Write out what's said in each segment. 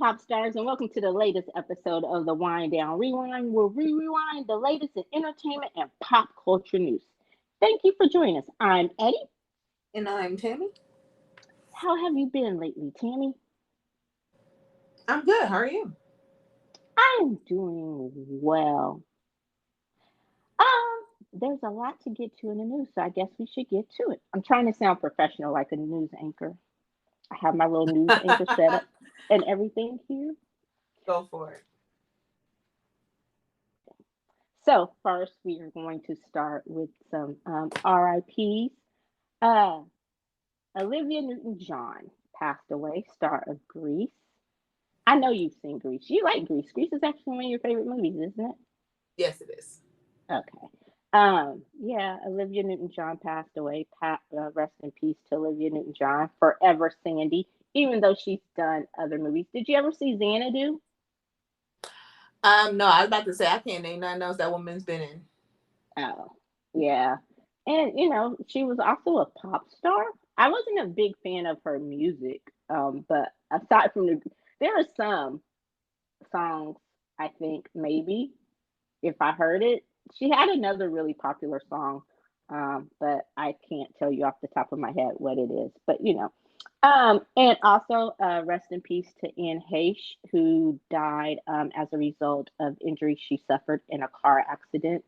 pop stars, and welcome to the latest episode of the Wind Down Rewind, where we rewind the latest in entertainment and pop culture news. Thank you for joining us. I'm Eddie. And I'm Tammy. How have you been lately, Tammy? I'm good. How are you? I'm doing well. There's a lot to get to in the news, so I guess we should get to it. I'm trying to sound professional like a news anchor. I have my little news anchor set up and everything here. Go for it. So first, we are going to start with some RIPs. Uh, Olivia Newton-John passed away, star of Grease. I know you've seen Grease. You like Grease. Grease is actually one of your favorite movies, isn't it? Yes, it is. Okay. Yeah, Olivia Newton-John passed away. Rest in peace to Olivia Newton-John. Forever Sandy, even though she's done other movies. Did you ever see Xanadu? No, I was about to say I can't name nothing else that woman's been in. Oh, yeah. And she was also a pop star. I wasn't a big fan of her music. But aside from there are some songs I think maybe if I heard it. She had another really popular song, but I can't tell you off the top of my head what it is. But and also rest in peace to Anne Heche, who died as a result of injuries she suffered in a car accident,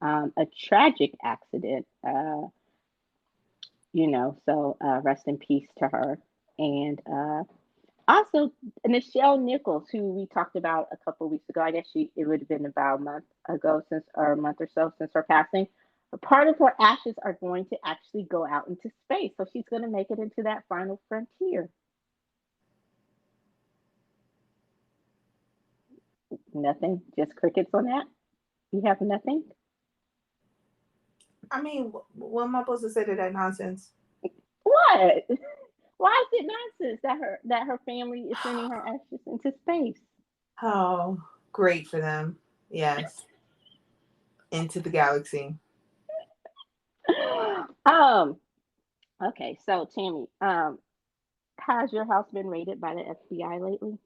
a tragic accident. So rest in peace to her. And also Nichelle Nichols, who we talked about a couple of weeks ago. I guess it would have been about a month ago or a month or so since her passing. A part of her ashes are going to actually go out into space. So she's going to make it into that final frontier. Nothing, just crickets on that. You have nothing? I mean, what am I supposed to say to that nonsense? What? Why is it nonsense that her family is sending her ashes into space? Oh, great for them. Yes. Into the galaxy. Okay, so Tammy, has your house been raided by the FBI lately?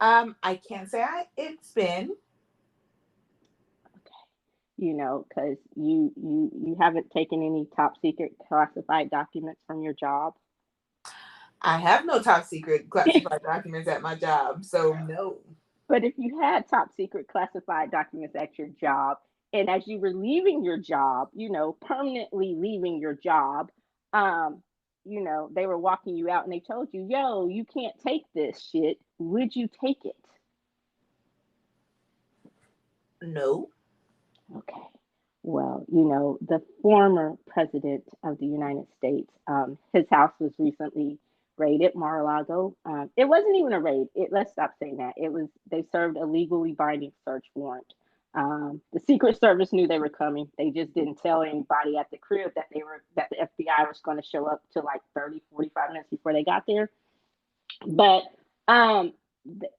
I can't say it's been. Okay. Because you haven't taken any top secret classified documents from your job. I have no top secret classified documents at my job, so no. But if you had top secret classified documents at your job, and as you were leaving your job, permanently leaving your job, they were walking you out and they told you, yo, you can't take this shit. Would you take it? No. Okay. Well, the former president of the United States, his house was recently raided, Mar-a-Lago. It wasn't even a raid. Let's stop saying that. They served a legally binding search warrant. The Secret Service knew they were coming. They just didn't tell anybody at the crib that the FBI was going to show up to like 30, 45 minutes before they got there. But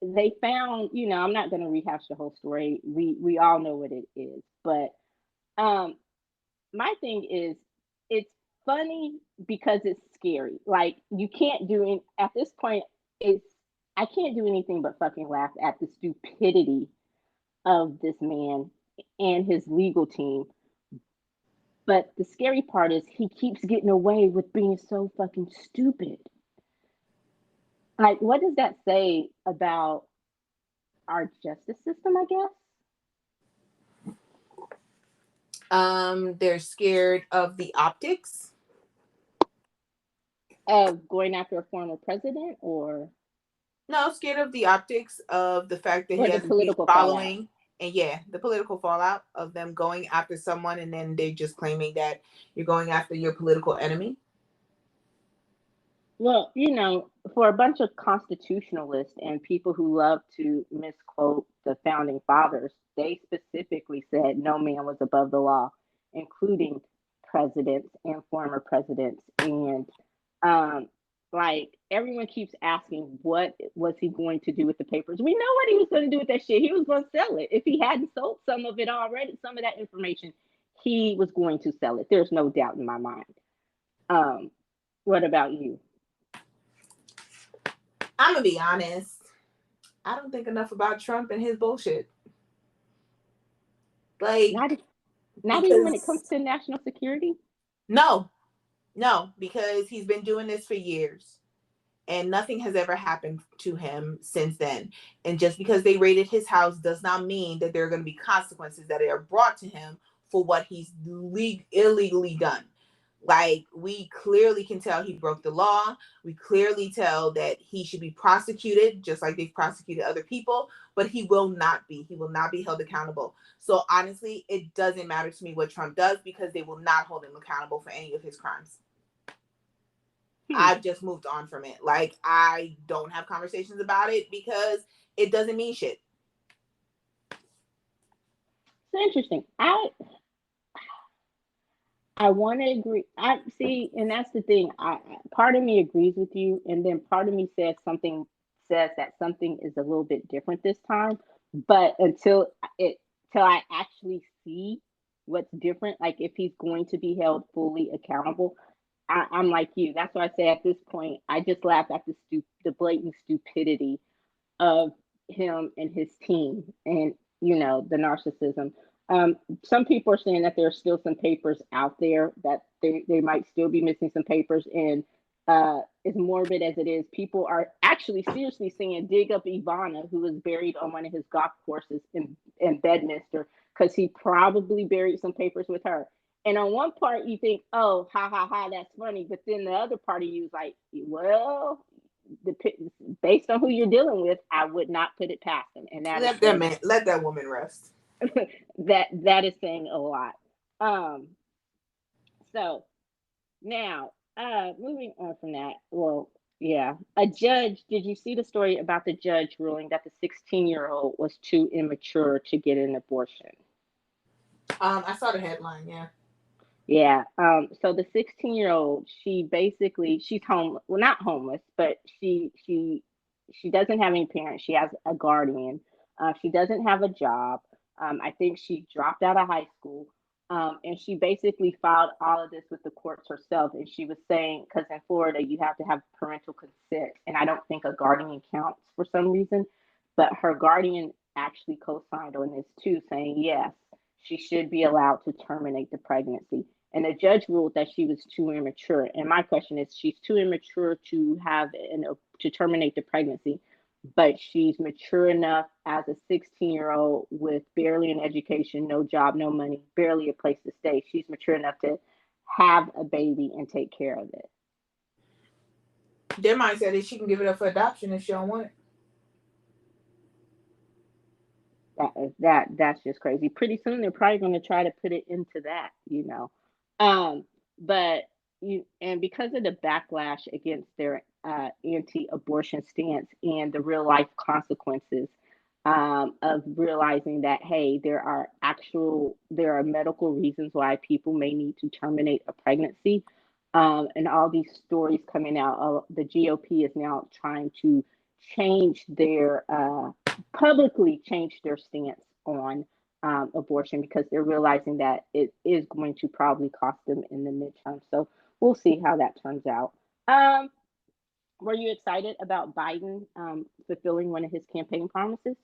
they found, I'm not going to rehash the whole story. We all know what it is, but my thing is, it's funny because it's scary. Like you can't do it at this point. I can't do anything but fucking laugh at the stupidity of this man and his legal team. But the scary part is he keeps getting away with being so fucking stupid. Like, what does that say about our justice system, I guess? They're scared of the optics of going after a former president, or no, scared of the optics of the fact that he has a big following, fallout. And yeah, the political fallout of them going after someone and then they just claiming that you're going after your political enemy. Well, for a bunch of constitutionalists and people who love to misquote the founding fathers, they specifically said no man was above the law, including presidents and former presidents. And like everyone keeps asking, what was he going to do with the papers? We know what he was going to do with that shit. He was going to sell it. If he hadn't sold some of it already, some of that information, he was going to sell it. There's no doubt in my mind. What about you? I'm gonna be honest. I don't think enough about Trump and his bullshit. Like, not even when it comes to national security. No, because he's been doing this for years, and nothing has ever happened to him since then. And just because they raided his house does not mean that there are going to be consequences that are brought to him for what he's illegally done. Like, we clearly can tell he broke the law. We clearly tell that he should be prosecuted, just like they've prosecuted other people, but he will not be. He will not be held accountable. So honestly, it doesn't matter to me what Trump does, because they will not hold him accountable for any of his crimes. I've just moved on from it. Like, I don't have conversations about it because it doesn't mean shit. It's interesting. I want to agree. I see, and that's the thing. Part of me agrees with you, and then part of me says that something is a little bit different this time. But until I actually see what's different, like if he's going to be held fully accountable, I'm like you. That's why I say at this point, I just laugh at the blatant stupidity of him and his team, and the narcissism. Some people are saying that there are still some papers out there, that they might still be missing some papers. And as morbid as it is, people are actually seriously saying dig up Ivana, who was buried on one of his golf courses in Bedminster, because he probably buried some papers with her. And on one part, you think, oh, ha, ha, ha, that's funny. But then the other part of you is like, well, based on who you're dealing with, I would not put it past him. And that let that woman rest. that is saying a lot. So now, moving on from that. Well, yeah, a judge. Did you see the story about the judge ruling that the 16-year-old was too immature to get an abortion? I saw the headline. Yeah. Yeah. So the 16-year-old, she's home. Well, not homeless, but she doesn't have any parents. She has a guardian. She doesn't have a job. I think she dropped out of high school. And she basically filed all of this with the courts herself. And she was saying, because in Florida, you have to have parental consent. And I don't think a guardian counts for some reason. But her guardian actually co-signed on this too, saying, yes, she should be allowed to terminate the pregnancy. And the judge ruled that she was too immature. And my question is, she's too immature to to terminate the pregnancy, but she's mature enough as a 16-year-old with barely an education, no job, no money, barely a place to stay. She's mature enough to have a baby and take care of it. Their mindset is she can give it up for adoption if she don't want it. That's just crazy. Pretty soon they're probably going to try to put it into that, But because of the backlash against their anti-abortion stance and the real life consequences of realizing that, hey, there are medical reasons why people may need to terminate a pregnancy, and all these stories coming out, the GOP is now trying to publicly change their stance on abortion, because they're realizing that it is going to probably cost them in the midterm. So we'll see how that turns out. Were you excited about Biden fulfilling one of his campaign promises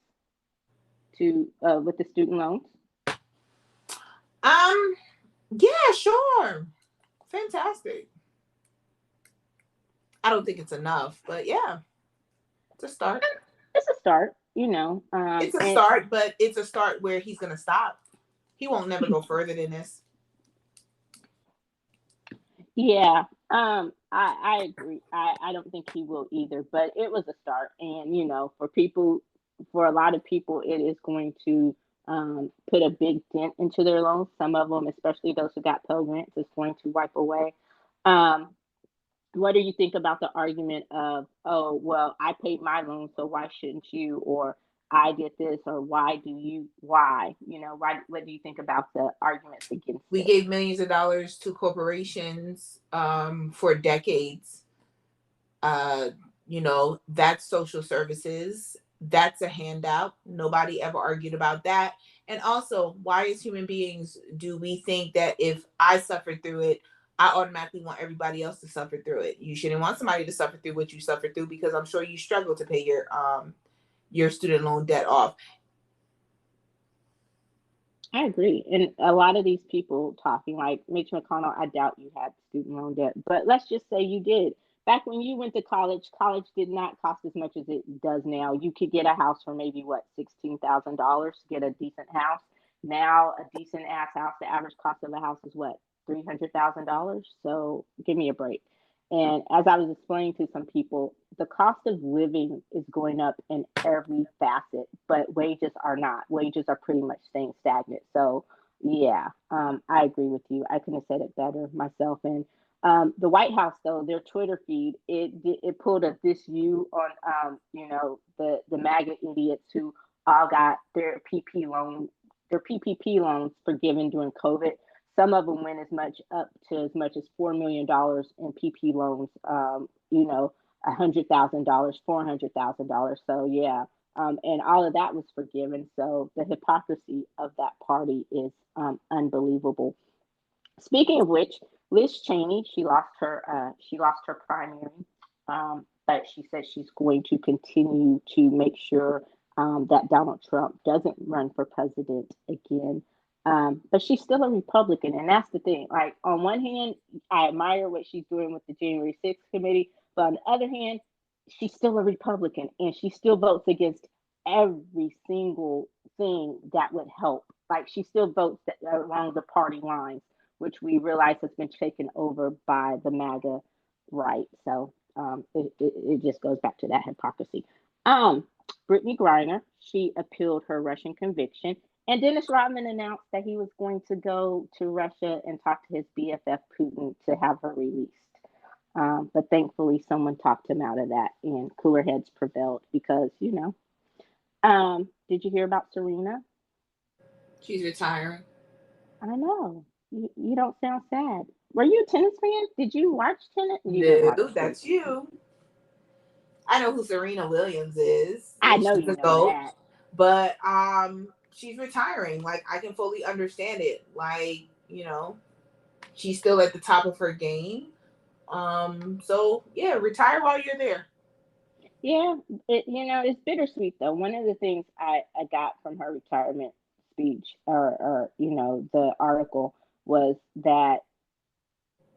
with the student loans? Yeah, sure. Fantastic. I don't think it's enough, but yeah, it's a start. It's a start, it's a start, but it's a start where he's going to stop. He won't never go further than this. Yeah, I agree. I don't think he will either, but it was a start. And, for a lot of people, it is going to put a big dent into their loans. Some of them, especially those who got Pell Grants, is going to wipe away. What do you think about the argument of, oh, well, I paid my loan, so why shouldn't you? Or I did this, or why? What do you think about the arguments against We gave millions of dollars to corporations for decades. That's social services. That's a handout. Nobody ever argued about that. And also, why as human beings do we think that if I suffered through it, I automatically want everybody else to suffer through it. You shouldn't want somebody to suffer through what you suffer through, because I'm sure you struggle to pay your student loan debt off. I agree. And a lot of these people talking like Mitch McConnell, I doubt you had student loan debt, but let's just say you did. Back when you went to college, college did not cost as much as it does now. You could get a house for maybe what, $16,000 to get a decent house. Now, a decent ass house, the average cost of a house is what, $300,000? So give me a break. And as I was explaining to some people, the cost of living is going up in every facet, but wages are not. Wages are pretty much staying stagnant. So, yeah, I agree with you. I couldn't have said it better myself. And the White House, though, their Twitter feed, it pulled a "this you" on, the MAGA idiots who all got their PPP loans forgiven during COVID. Some of them went as much as $4 million in PP loans. $100,000, $400,000. So yeah, and all of that was forgiven. So the hypocrisy of that party is unbelievable. Speaking of which, Liz Cheney, she lost her primary, but she said she's going to continue to make sure that Donald Trump doesn't run for president again. But she's still a Republican, and that's the thing. Like, on one hand, I admire what she's doing with the January 6th committee, but on the other hand, she's still a Republican, and she still votes against every single thing that would help. Like, she still votes along the party lines, which we realize has been taken over by the MAGA right. So it just goes back to that hypocrisy. Um, Brittany Griner, she appealed her Russian conviction, and Dennis Rodman announced that he was going to go to Russia and talk to his BFF Putin to have her released. But thankfully, someone talked him out of that, and cooler heads prevailed because, did you hear about Serena? She's retiring. I know. You don't sound sad. Were you a tennis fan? Did you watch tennis? You didn't No, watch that's tennis. you. I know who Serena Williams is. I know She's you a know GOAT. that. But she's retiring. Like, I can fully understand it. Like, she's still at the top of her game. So yeah, retire while you're there. Yeah, it's bittersweet though. One of the things I got from her retirement speech, or the article, was that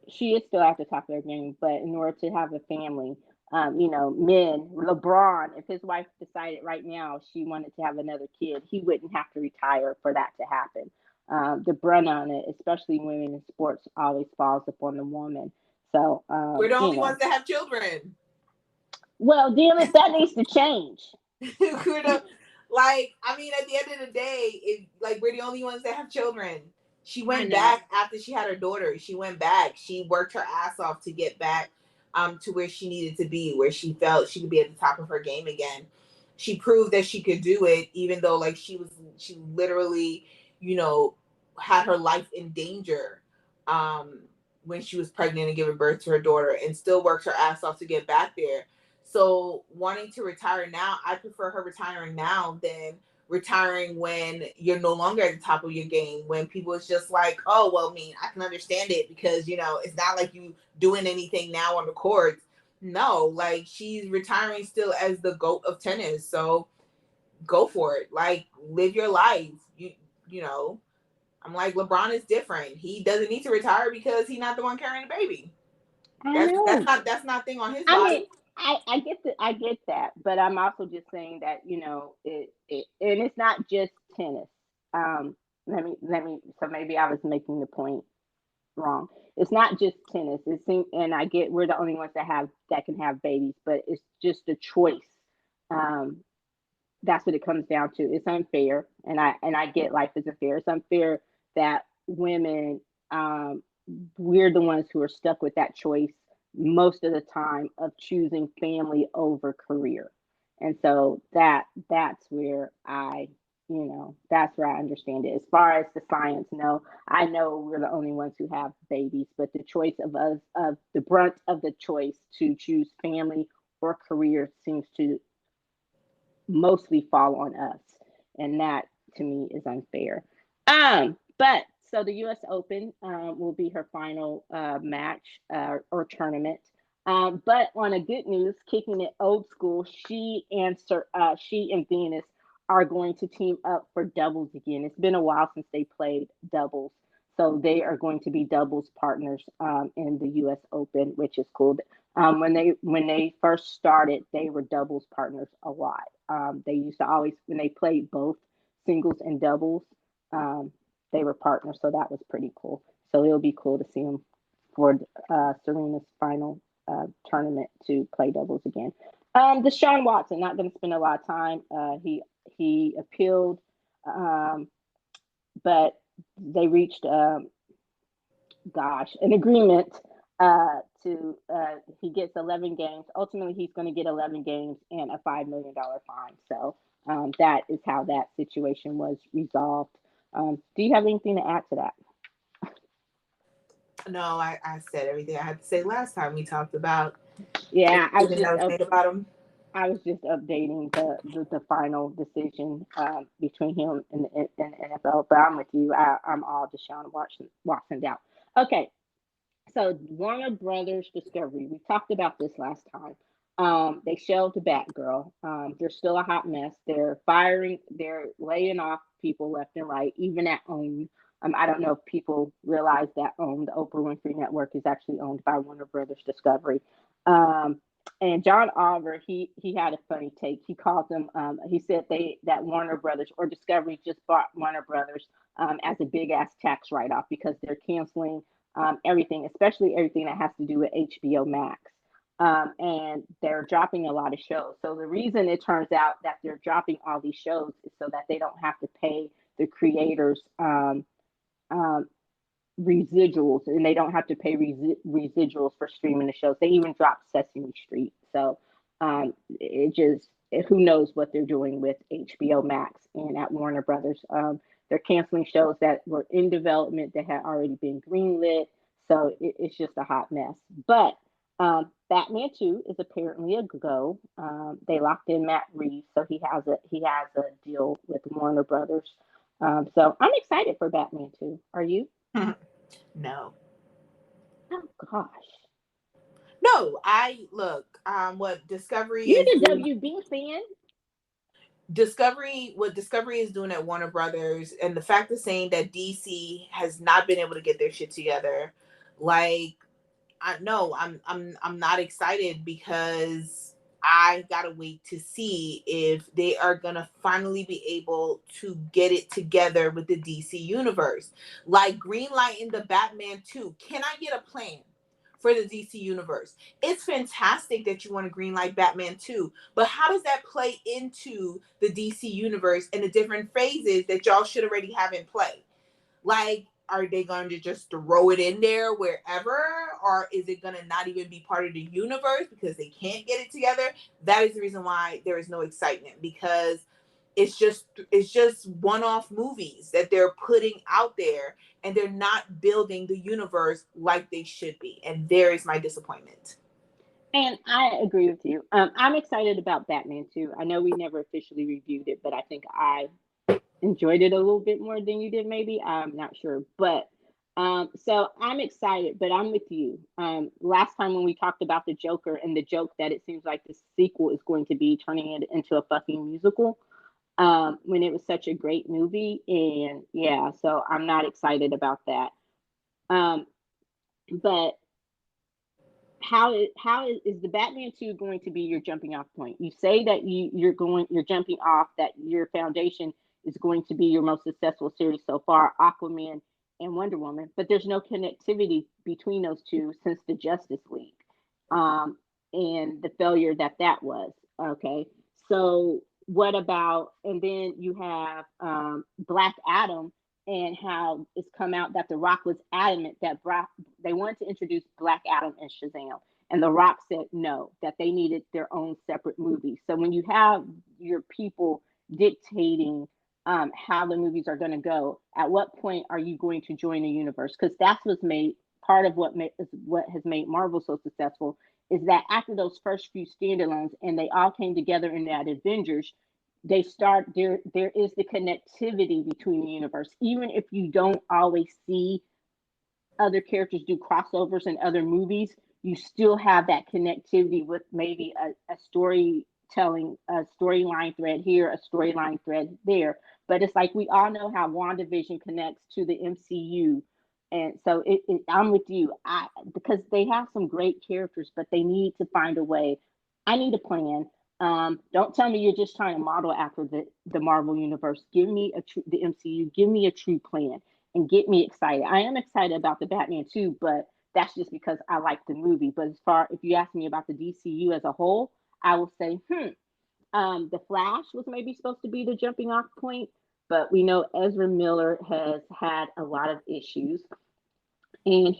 she is still at the top of her game, but in order to have a family, LeBron, if his wife decided right now she wanted to have another kid, he wouldn't have to retire for that to happen. The brunt on it, especially women in sports, always falls upon the woman. So we're the only ones that have children. Well, damn it, that needs to change. At the end of the day, we're the only ones that have children. She went back after she had her daughter. She went back. She worked her ass off to get back to where she needed to be, where she felt she could be at the top of her game again. She proved that she could do it, even though she literally, had her life in danger when she was pregnant and giving birth to her daughter, and still worked her ass off to get back there. So wanting to retire now, I prefer her retiring now than retiring when you're no longer at the top of your game, when people is just like, oh, well, I can understand it because, it's not like you doing anything now on the courts. No, she's retiring still as the GOAT of tennis. So go for it. Live your life. I'm like, LeBron is different. He doesn't need to retire because he's not the one carrying the baby. That's not thing on his body. I get that, but I'm also just saying that and it's not just tennis. Let me. So maybe I was making the point wrong. It's not just tennis. And I get we're the only ones that can have babies, but it's just a choice. That's what it comes down to. It's unfair, and I get life isn't fair. It's unfair that women, we're the ones who are stuck with that choice most of the time of choosing family over career. And so that's where that's where I understand it. As far as the science, no, I know we're the only ones who have babies, but the choice of the brunt of the choice to choose family or career seems to mostly fall on us. And that to me is unfair. But So the U.S. Open will be her final match or tournament. But on a good news, kicking it old school, she and Venus are going to team up for doubles again. It's been a while since they played doubles, so they are going to be doubles partners in the U.S. Open, which is cool. When they first started, they were doubles partners a lot. They used to always, when they played both singles and doubles, um, they were partners, so that was pretty cool. So it'll be cool to see them for Serena's final tournament to play doubles again. Deshaun Watson, not going to spend a lot of time. He appealed, um, but they reached an agreement to he gets 11 games. Ultimately, he's going to get 11 games and a $5 million fine. So that is how that situation was resolved. Do you have anything to add to that? No, I said everything I had to say last time we talked about. Yeah, I was just updating the final decision between him and the NFL. But I'm with you. I'm all Deshaun Watson down. Okay, so Warner Brothers Discovery. We talked about this last time. They shelved Batgirl. They're still a hot mess. They're laying off people left and right, even at OWN. I don't know if people realize that OWN, the Oprah Winfrey Network, is actually owned by Warner Brothers Discovery. Um, and John Oliver, he had a funny take. He called them. He said that Warner Brothers or Discovery just bought Warner Brothers as a big ass tax write off because they're canceling everything, especially everything that has to do with HBO Max. And they're dropping a lot of shows. So the reason it turns out that they're dropping all these shows is so that they don't have to pay the creators um, residuals, and they don't have to pay residuals for streaming the shows. They even dropped Sesame Street. So who knows what they're doing with HBO Max and at Warner Brothers. They're canceling shows that were in development that had already been greenlit. So it's just a hot mess. But Batman 2 is apparently a go. They locked in Matt Reeves, so he has a deal with Warner Brothers. So I'm excited for Batman 2. Are you? No. Oh gosh. No, I look. What Discovery You're is the doing, WB fan. What Discovery is doing at Warner Brothers, and the fact of saying that DC has not been able to get their shit together, like I'm not excited because I gotta wait to see if they are gonna finally be able to get it together with the DC universe. Like greenlighting the Batman 2. Can I get a plan for the DC universe? It's fantastic that you want to greenlight Batman 2, but how does that play into the DC universe and the different phases that y'all should already have in play? Like, are they going to just throw it in there wherever, or is it going to not even be part of the universe because they can't get it together? That is the reason why there is no excitement, because it's just one-off movies that they're putting out there, and they're not building the universe like they should be, and there is my disappointment. And I agree with you. I'm excited about Batman 2. I know we never officially reviewed it, but I think I enjoyed it a little bit more than you did, maybe. I'm not sure. But so I'm excited, but I'm with you. Last time when we talked about the Joker and the joke that it seems like the sequel is going to be turning it into a fucking musical, when it was such a great movie. And yeah, so I'm not excited about that. Um, but how is the Batman 2 going to be your jumping off point? You say that you're jumping off that your foundation is going to be your most successful series so far, Aquaman and Wonder Woman, but there's no connectivity between those two since the Justice League, and the failure that was. Okay, so what about, and then you have Black Adam, and how it's come out that The Rock was adamant that they wanted to introduce Black Adam and Shazam, and The Rock said no, that they needed their own separate movies. So when you have your people dictating how the movies are going to go, at what point are you going to join the universe? Because that's what's made part of what has made Marvel so successful, is that after those first few standalones and they all came together in that Avengers, they start there is the connectivity between the universe, even if you don't always see other characters do crossovers in other movies, you still have that connectivity with maybe a storytelling, a storyline thread here, a storyline thread there. But it's like we all know how WandaVision connects to the MCU. And so I'm with you. Because they have some great characters, but they need to find a way. I need a plan. Don't tell me you're just trying to model after the Marvel universe. Give me the MCU. Give me a true plan and get me excited. I am excited about the Batman too, but that's just because I like the movie. But if you ask me about the DCU as a whole, I will say, the Flash was maybe supposed to be the jumping off point, but we know Ezra Miller has had a lot of issues, and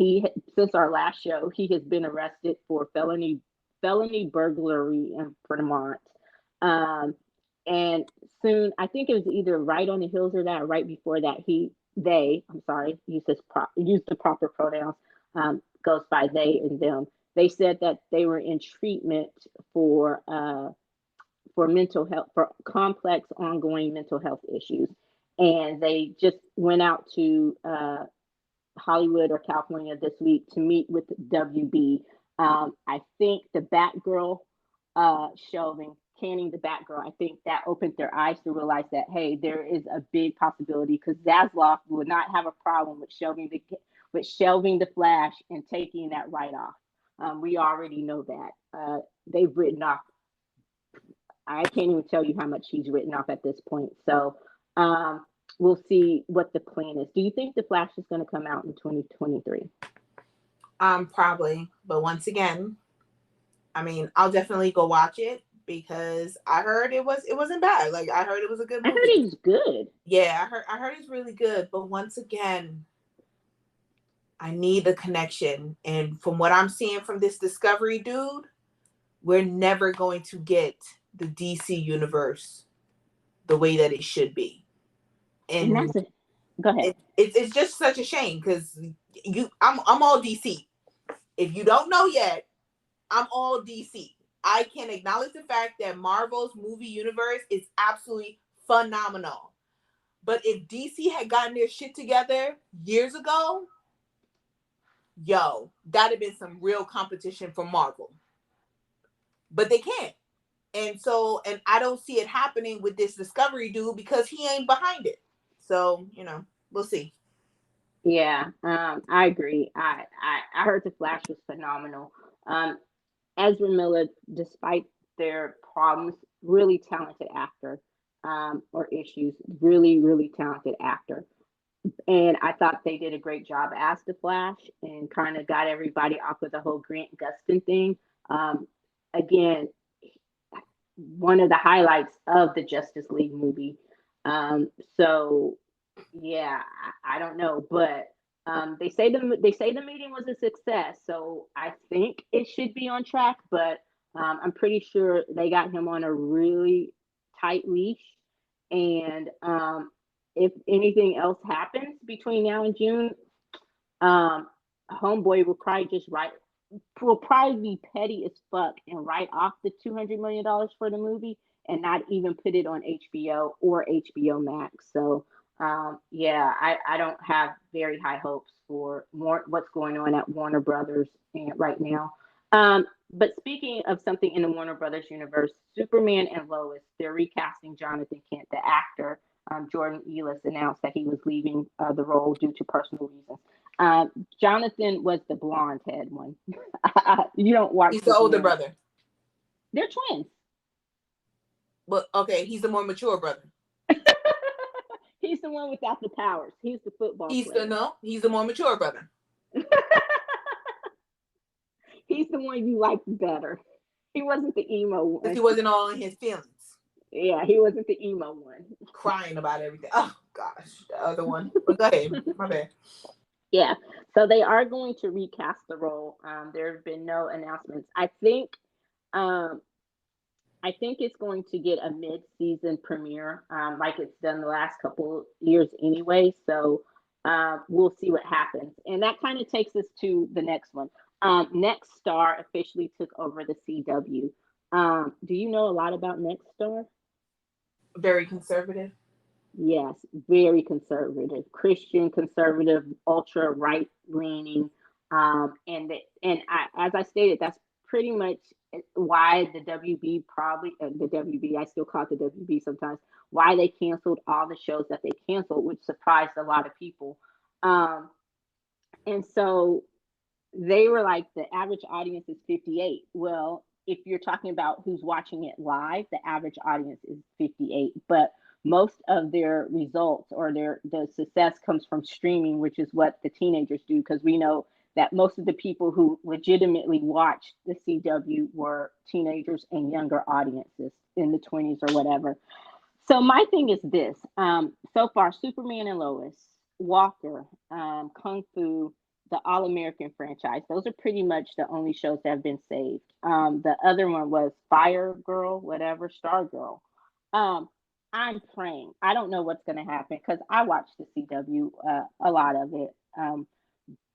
since our last show, he has been arrested for felony burglary in Vermont. And soon, I think it was either right on the heels of that or right before that, I'm sorry, use the proper pronouns, goes by they and them. They said that they were in treatment for mental health, for complex ongoing mental health issues. And they just went out to Hollywood or California this week to meet with WB. I think the Batgirl shelving, canning the Batgirl, I think that opened their eyes to realize that, hey, there is a big possibility, because Zaslav would not have a problem with shelving the Flash and taking that right off. We already know that. They've written off, I can't even tell you how much he's written off at this point. So we'll see what the plan is. Do you think the Flash is going to come out in 2023? Probably, but once again, I mean, I'll definitely go watch it, because I heard it wasn't bad. Like, I heard it was a good movie. I heard it was good. Yeah, I heard it's really good. But once again, I need the connection. And from what I'm seeing from this Discovery dude, we're never going to get the DC universe the way that it should be. And that's it. Go ahead. It's just such a shame, because I'm all DC. If you don't know yet, I'm all DC. I can acknowledge the fact that Marvel's movie universe is absolutely phenomenal. But if DC had gotten their shit together years ago, that'd have been some real competition for Marvel. But they can't. And I don't see it happening with this Discovery dude, because he ain't behind it. So, we'll see. Yeah, I agree. I heard the Flash was phenomenal. Ezra Miller, despite their problems, really talented actor, or issues, really, really talented actor. And I thought they did a great job as the Flash, and kind of got everybody off of the whole Grant Gustin thing. Again, one of the highlights of the Justice League movie. So yeah, I don't know, but they say the meeting was a success, so I think it should be on track. But I'm pretty sure they got him on a really tight leash, and if anything else happens between now and June, Homeboy will probably be petty as fuck and write off the $200 million for the movie and not even put it on HBO or HBO Max. So yeah, I don't have very high hopes for what's going on at Warner Brothers right now. But speaking of something in the Warner Brothers universe, Superman and Lois, they're recasting Jonathan Kent, the actor. Jordan Elis announced that he was leaving the role due to personal reasons. Jonathan was the blonde head one. You don't watch. He's the older brother. They're twins. Well, okay, he's the more mature brother. He's the one without the powers. He's the football player. He's the more mature brother. He's the one you liked better. He wasn't the emo one. Because he wasn't all in his feelings. Yeah, he wasn't the emo one. Crying about everything. Oh, gosh. The other one. But go ahead. My bad. Yeah. So they are going to recast the role. There have been no announcements. I think it's going to get a mid-season premiere, like it's done the last couple years anyway. So we'll see what happens. And that kind of takes us to the next one. Next Star officially took over the CW. Do you know a lot about Next Star? Very conservative. Yes, very conservative, Christian conservative, ultra right leaning, as I stated, that's pretty much why the WB probably the WB, I still call it the WB sometimes, why they canceled all the shows that they canceled, which surprised a lot of people. Um, and so they were like, the average audience is 58. Well, if you're talking about who's watching it live, the average audience is 58. But most of their results or the success comes from streaming, which is what the teenagers do, because we know that most of the people who legitimately watched the CW were teenagers and younger audiences in the 20s or whatever. So my thing is this: so far, Superman and Lois, Walker, Kung Fu, the All American franchise. Those are pretty much the only shows that have been saved. The other one was Fire Girl, whatever, Star Girl. I'm praying. I don't know what's going to happen because I watched the CW, a lot of it.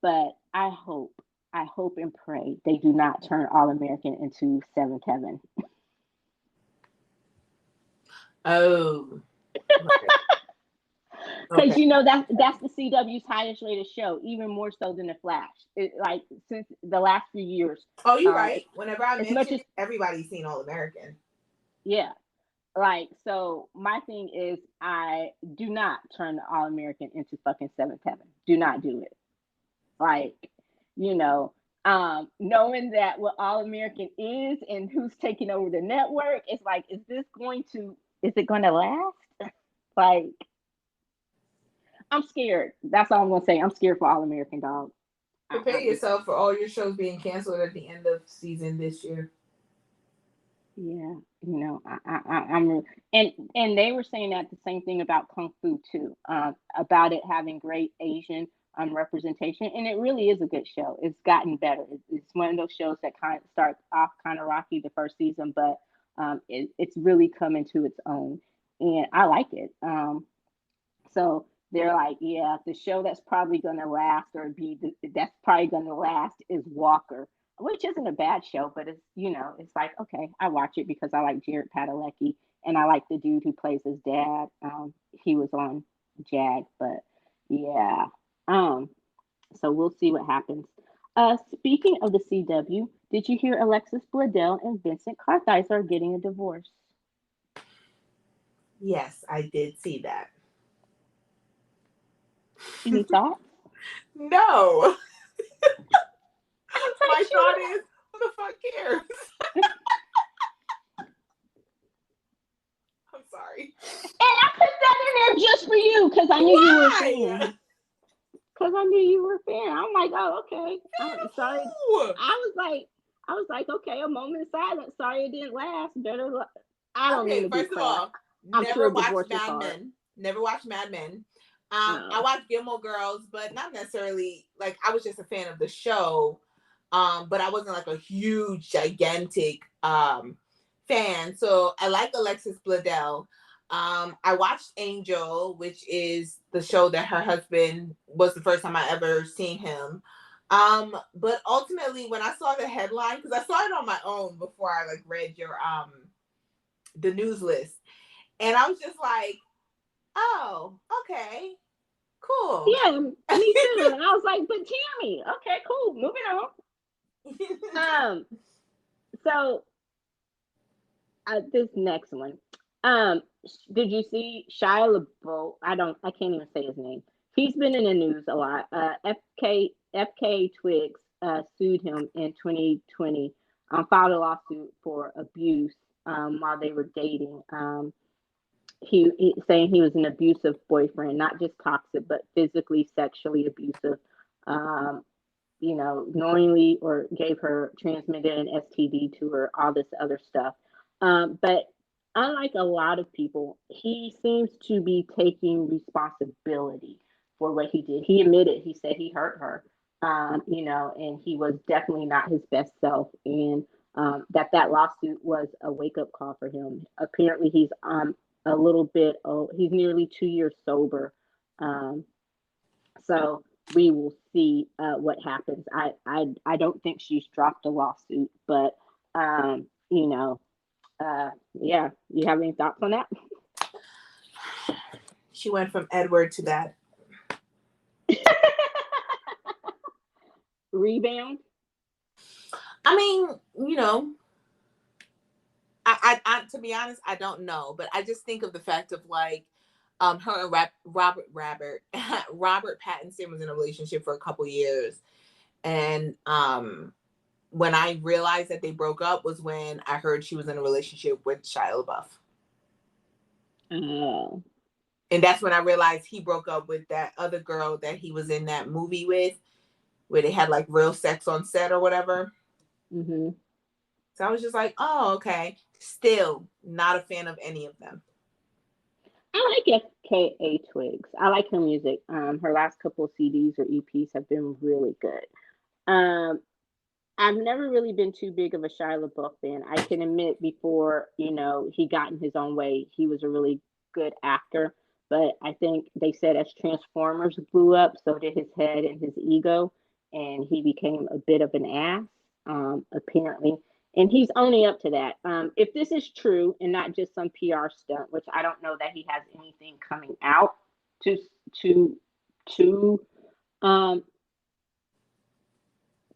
But I hope and pray they do not turn All American into Seventh Heaven. Oh. Because okay. You know that's the CW's highest rated show, even more so than the Flash. Like since the last few years. Oh, you're right. Whenever I mention it, everybody's seen All American. Yeah, like so. My thing is, I do not turn the All American into fucking Seventh Heaven. Do not do it. Like, you know, knowing that what All American is and who's taking over the network, it's like, is it going to last? Like. I'm scared. That's all I'm gonna say. I'm scared for All American, dog. Prepare yourself for all your shows being canceled at the end of season this year. Yeah, you know, I'm and they were saying that the same thing about Kung Fu too, about it having great Asian representation, and it really is a good show. It's gotten better. It's one of those shows that kind of start off kind of rocky the first season, but it's really coming to its own, and I like it. So. They're like, yeah, the show that's probably going to last that's probably going to last is Walker, which isn't a bad show, but it's, you know, it's like, okay, I watch it because I like Jared Padalecki and I like the dude who plays his dad. He was on Jag, but yeah. So we'll see what happens. Speaking of the CW, did you hear Alexis Bledel and Vincent Kartheiser are getting a divorce? Yes, I did see that. Any thoughts? No. My thought is, who the fuck cares? I'm sorry. And I put that in there just for you because I knew you were a fan. Because I knew you were a fan. I'm like, oh, okay. I'm sorry. I was like, okay, a moment of silence. Sorry it didn't last. I don't mean to be first of all, never watched Mad Men. Never watched Mad Men. I watched Gilmore Girls, but not necessarily, like, I was just a fan of the show, but I wasn't like a huge, gigantic fan. So I like Alexis Bledel. I watched Angel, which is the show that her husband was the first time I ever seen him. But ultimately, when I saw the headline, because I saw it on my own before I like read your the news list, and I was just like, oh, okay. Cool. Yeah, me too. And I was like, but Tammy, okay, cool. Moving on. So this next one. Did you see Shia LaBeouf? I can't even say his name. He's been in the news a lot. FK Twigs sued him in 2020, filed a lawsuit for abuse while they were dating. He saying he was an abusive boyfriend, not just toxic, but physically, sexually abusive. You know, knowingly or gave her, transmitted an STD to her, all this other stuff. But unlike a lot of people, he seems to be taking responsibility for what he did. He admitted, he said he hurt her, you know, and he was definitely not his best self. And that lawsuit was a wake-up call for him. Apparently, he's a little bit old. He's nearly 2 years sober. So we will see what happens. I don't think she's dropped a lawsuit, but you know, yeah. You have any thoughts on that? She went from Edward to that. Rebound? I mean, you know, I to be honest, I don't know, but I just think of the fact of like, her and Robert Pattinson was in a relationship for a couple years, and when I realized that they broke up was when I heard she was in a relationship with Shia LaBeouf. Oh. And that's when I realized he broke up with that other girl that he was in that movie with, where they had like real sex on set or whatever. Mm-hmm. So I was just like, oh, okay. Still not a fan of any of them. I like FKA Twigs. I like her music. Her last couple of CDs or EPs have been really good. I've never really been too big of a Shia LaBeouf fan. I can admit before, you know, he got in his own way, he was a really good actor. But I think they said as Transformers blew up, so did his head and his ego, and he became a bit of an ass, apparently. And he's owning up to that. If this is true and not just some PR stunt, which I don't know that he has anything coming out to to um,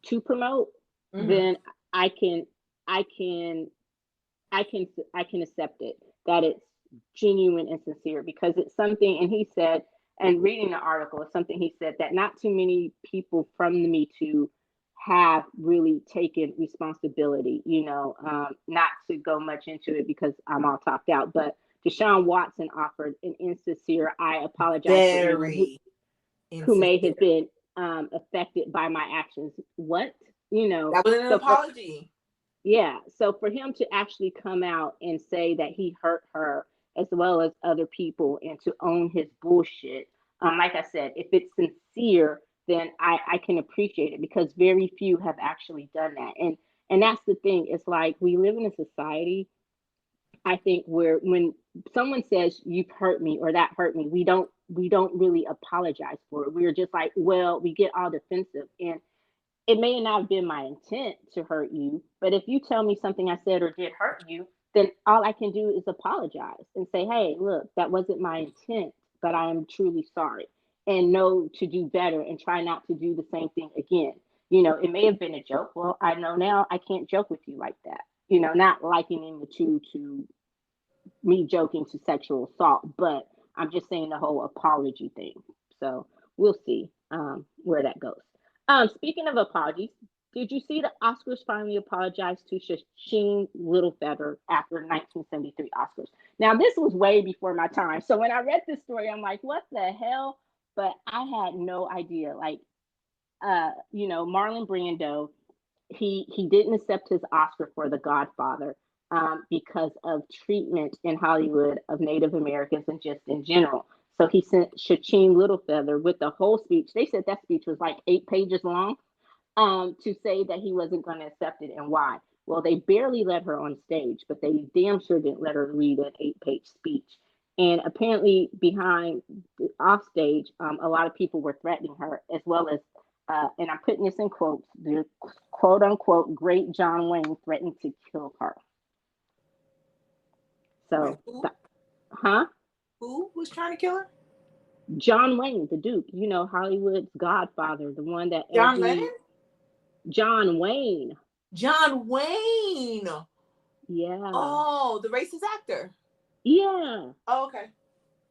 to promote, then I can I can I can accept it that it's genuine and sincere, because it's something. And he said, and reading the article, is something he said that not too many people from the Me Too have really taken responsibility. You know, not to go much into it because I'm all talked out, but Deshaun Watson offered an insincere "I apologize" for anyone who may have been affected by my actions. What? You know, that was an apology. Yeah. So for him to actually come out and say that he hurt her as well as other people and to own his bullshit, like I said, if it's sincere, then I can appreciate it, because very few have actually done that. And that's the thing. It's like we live in a society, I think, where when someone says you've hurt me or that hurt me, we don't really apologize for it. We're just like, well, we get all defensive. And it may not have been my intent to hurt you, but if you tell me something I said or did hurt you, then all I can do is apologize and say, hey, look, that wasn't my intent, but I am truly sorry, and know to do better and try not to do the same thing again. You know, it may have been a joke. Well, I know now I can't joke with you like that. You know, not likening the two to me joking to sexual assault, but I'm just saying the whole apology thing. So we'll see where that goes. Speaking of apologies, did you see the Oscars finally apologized to Sheen Littlefeather after 1973 Oscars? Now, this was way before my time. So when I read this story, I'm like, what the hell? But I had no idea. Like, you know, Marlon Brando, he didn't accept his Oscar for The Godfather because of treatment in Hollywood of Native Americans and just in general. So he sent Shacheen Littlefeather with the whole speech. They said that speech was like 8 pages long, to say that he wasn't going to accept it and why. Well, they barely let her on stage, but they damn sure didn't let her read an 8-page speech. And apparently, behind off stage, a lot of people were threatening her, as well as, and I'm putting this in quotes, the quote unquote great John Wayne threatened to kill her. So, huh? Who was trying to kill her? John Wayne, the Duke, you know, Hollywood's godfather, the one that John Lennon? John Wayne. John Wayne. Yeah. Oh, the racist actor. Yeah. Oh, okay.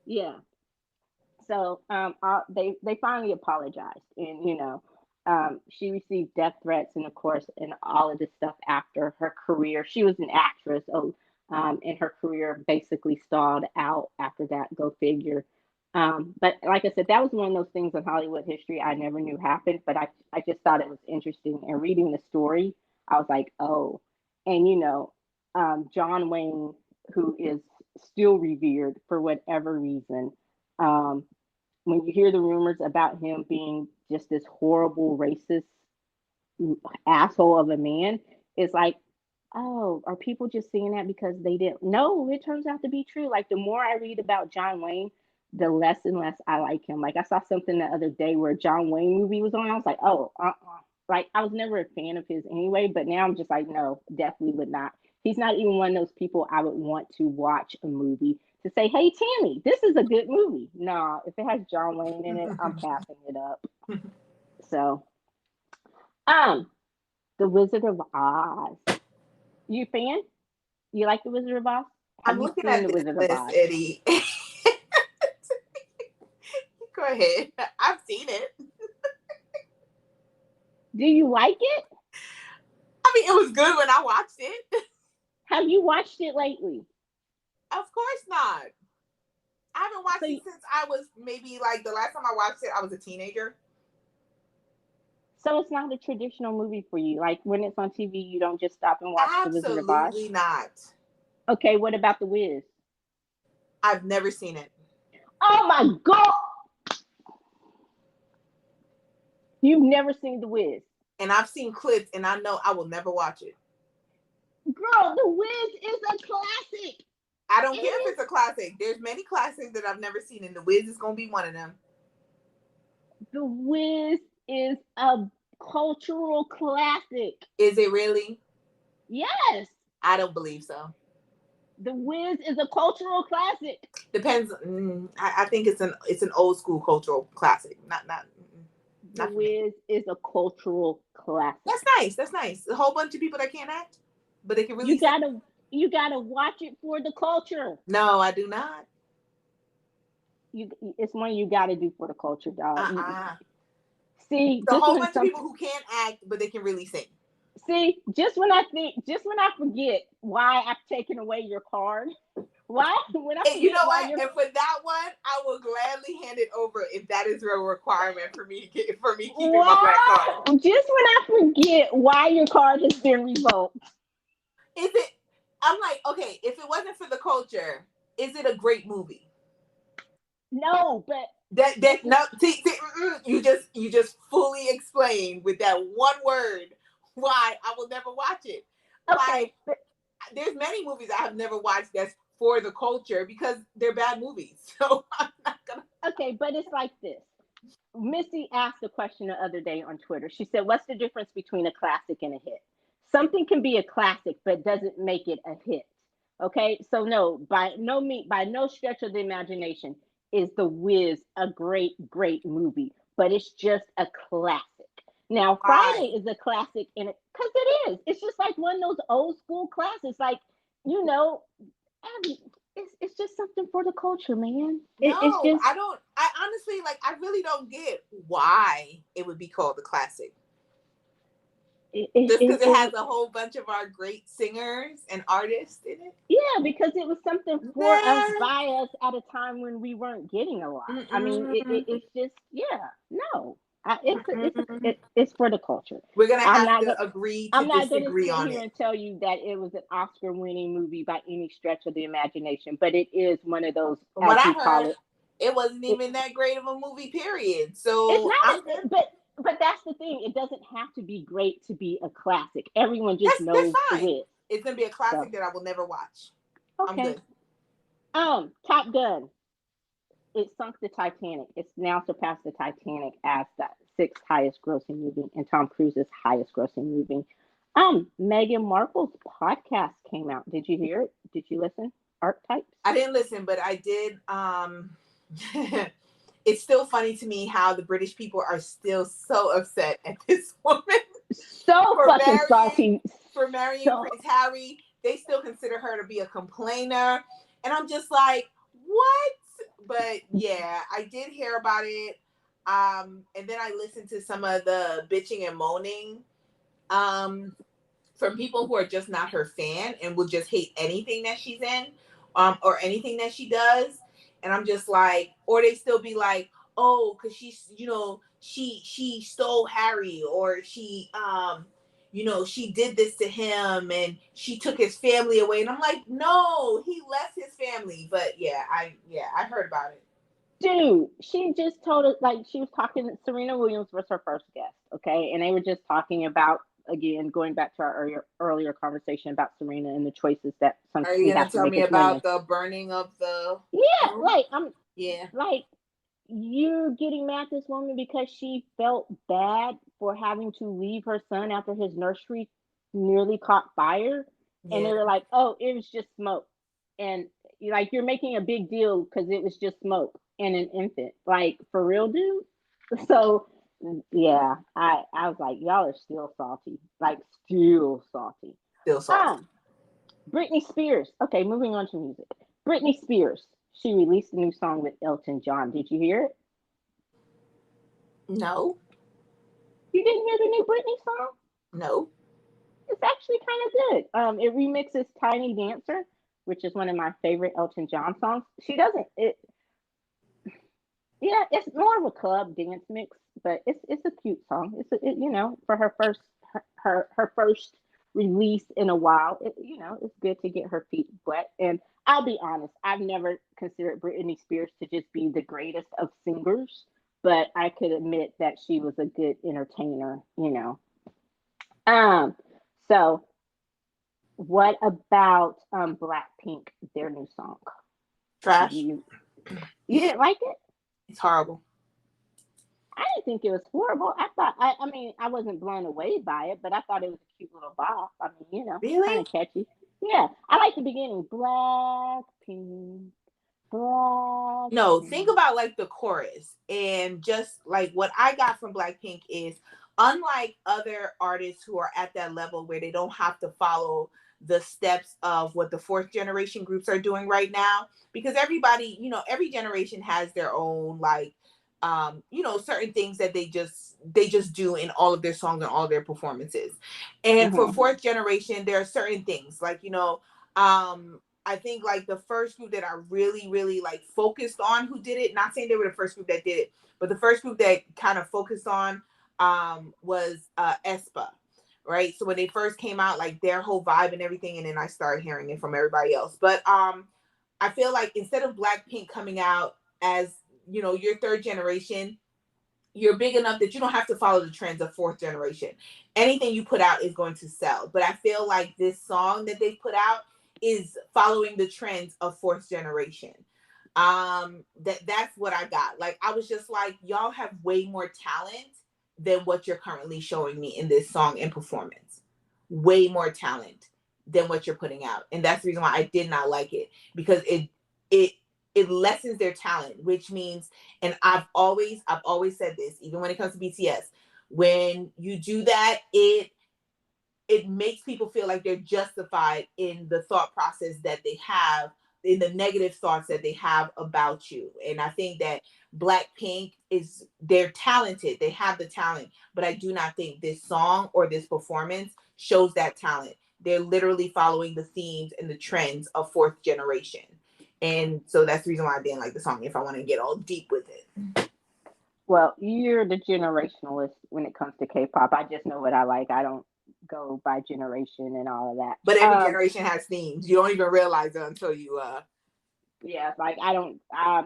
Yeah. So they finally apologized, and you know, she received death threats, and of course, and all of this stuff after her career. She was an actress, and her career basically stalled out after that. Go figure. But like I said, that was one of those things in Hollywood history I never knew happened, but I just thought it was interesting. And reading the story, I was like, oh, and you know, John Wayne, who is still revered for whatever reason. Um, when you hear the rumors about him being just this horrible racist asshole of a man, it's like, oh, are people just saying that because they didn't? No, it turns out to be true. Like the more I read about John Wayne, the less and less I like him. Like I saw something the other day where a John Wayne movie was on. I was like, oh, like I was never a fan of his anyway, but now I'm just like, no, definitely would not. He's not even one of those people I would want to watch a movie to say, hey, Tammy, this is a good movie. Nah, if it has John Wayne in it, I'm passing it up. So, The Wizard of Oz. You a fan? You like The Wizard of Oz? I'm looking at this list, Eddie. Go ahead. I've seen it. Do you like it? I mean, it was good when I watched it. Have you watched it lately? Of course not. I haven't watched it since I was maybe like the last time I watched it, I was a teenager. So it's not a traditional movie for you. Like when it's on TV, you don't just stop and watch The Wizard of Oz? Absolutely not. Okay, what about The Wiz? I've never seen it. Oh my God! You've never seen The Wiz? And I've seen clips, and I know I will never watch it. Girl, The Wiz is a classic. I don't care if it's a classic. There's many classics that I've never seen, and The Wiz is going to be one of them. The Wiz is a cultural classic. Is it really? Yes. I don't believe so. The Wiz is a cultural classic. Depends. I think it's an old school cultural classic. Not The Wiz is a cultural classic. That's nice. That's nice. A whole bunch of people that can't act, but they can really. You gotta watch it for the culture. No, I do not. It's one you gotta do for the culture, dog. See, a whole bunch of people who can't act, but they can really sing. See, just when I forget why I've taken away your card. Why? When I forget, you know what? And for that one, I will gladly hand it over if that is a requirement for me keeping my black card. Just when I forget why your card has been revoked. Is it? I'm like, okay, if it wasn't for the culture, is it a great movie? No, but you just fully explained with that one word why I will never watch it. Okay. Like, there's many movies I have never watched that's for the culture because they're bad movies. So I'm not gonna. Okay, but it's like this. Missy asked a question the other day on Twitter. She said, "What's the difference between a classic and a hit?" Something can be a classic, but doesn't make it a hit. Okay, so no, by no stretch of the imagination is The Wiz a great movie, but it's just a classic. Now, Friday is a classic in it because it is. It's just like one of those old school classics. Like, it's just something for the culture, man. It's just, I honestly, I really don't get why it would be called a classic. Just because it has a whole bunch of our great singers and artists in it? Yeah, because it was something for us, by us, at a time when we weren't getting a lot. I mean, it's just, no. It's for the culture. We're going to have to agree to disagree on it. I'm not going to sit here and tell you that it was an Oscar-winning movie by any stretch of the imagination, but it is one of those, what I heard, it wasn't even that great of a movie, period. So it's not, but that's the thing. It doesn't have to be great to be a classic. Everyone just knows it. It's going to be a classic that I will never watch. Okay. I'm good. Top Gun. It sunk the Titanic. It's now surpassed the Titanic as the 6th highest grossing movie and Tom Cruise's highest grossing movie. Meghan Markle's podcast came out. Did you hear it? Did you listen? Archetypes? I didn't listen, but I did. It's still funny to me how the British people are still so upset at this woman. So fucking salty. For marrying Prince Harry. They still consider her to be a complainer. And I'm just like, what? But yeah, I did hear about it. And then I listened to some of the bitching and moaning from people who are just not her fan and will just hate anything that she's in or anything that she does. And I'm just like, or they still be like, oh, because she's, she stole Harry, or she, she did this to him and she took his family away. And I'm like, no, he left his family. But I heard about it. Dude, she just told us, she was talking, Serena Williams was her first guest, okay? And they were just talking about, again, going back to our earlier conversation about Serena and the choices that sometimes are you going to tell me about the burning of the... Yeah, you're getting mad at this woman because she felt bad for having to leave her son after his nursery nearly caught fire. Yeah. And they were like, oh, it was just smoke. And like you're making a big deal because it was just smoke and an infant. Like for real, dude. So yeah, I was like, y'all are still salty. Like still salty. Still salty. Britney Spears. Okay, moving on to music. Britney Spears. She released a new song with Elton John. Did you hear it? No. You didn't hear the new Britney song? No. It's actually kind of good. It remixes Tiny Dancer, which is one of my favorite Elton John songs. She doesn't it. Yeah, it's more of a club dance mix, but it's a cute song. You know, for her first release in a while. It's good to get her feet wet. And I'll be honest, I've never considered Britney Spears to just be the greatest of singers, but I could admit that she was a good entertainer. So what about BLACKPINK, their new song? Trash. You didn't like it? It's horrible. I didn't think it was horrible. I mean, I wasn't blown away by it, but I thought it was a cute little bop. I mean, really? kind of catchy. Yeah, I like the beginning. BLACKPINK. No, think about like the chorus, and just like what I got from BLACKPINK is, unlike other artists who are at that level where they don't have to follow the steps of what the fourth generation groups are doing right now, because everybody, every generation has their own like certain things that they just do in all of their songs and all of their performances. And for fourth generation, there are certain things like I think like the first group that I really, really like focused on who did it, not saying they were the first group that did it, but the first group that kind of focused on was aespa, right? So when they first came out, like their whole vibe and everything, and then I started hearing it from everybody else. But I feel like instead of BLACKPINK coming out as, your third generation, you're big enough that you don't have to follow the trends of fourth generation. Anything you put out is going to sell. But I feel like this song that they put out is following the trends of fourth generation. That's what I got. Like, I was just like, y'all have way more talent than what you're currently showing me in this song and performance. Way more talent than what you're putting out. And that's the reason why I did not like it, because it lessens their talent, which means, and I've always said this, even when it comes to BTS, when you do that, it makes people feel like they're justified in the thought process that they have, in the negative thoughts that they have about you. And I think that BLACKPINK they're talented, they have the talent, but I do not think this song or this performance shows that talent. They're literally following the themes and the trends of fourth generation. And so that's the reason why I didn't like the song, if I want to get all deep with it. Well, you're the generationalist when it comes to K-pop. I just know what I like. I don't go by generation and all of that. But every generation has themes. You don't even realize it until you yeah, like I'm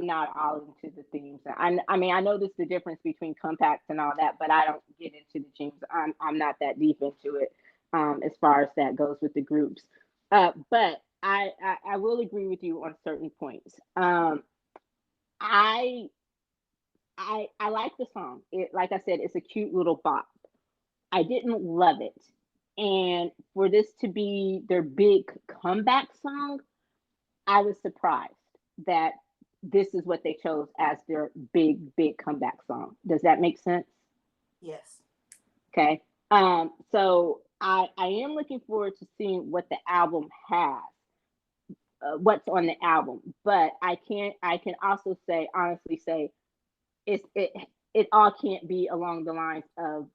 not all into the themes. I mean, I notice the difference between compacts and all that, but I don't get into the themes. I'm not that deep into it as far as that goes with the groups. But I will agree with you on certain points. I like the song. Like I said, it's a cute little bop. I didn't love it. And for this to be their big comeback song, I was surprised that this is what they chose as their big comeback song. Does that make sense? Yes. Okay. So I am looking forward to seeing what the album has, what's on the album. But I can also honestly say, it all can't be along the lines of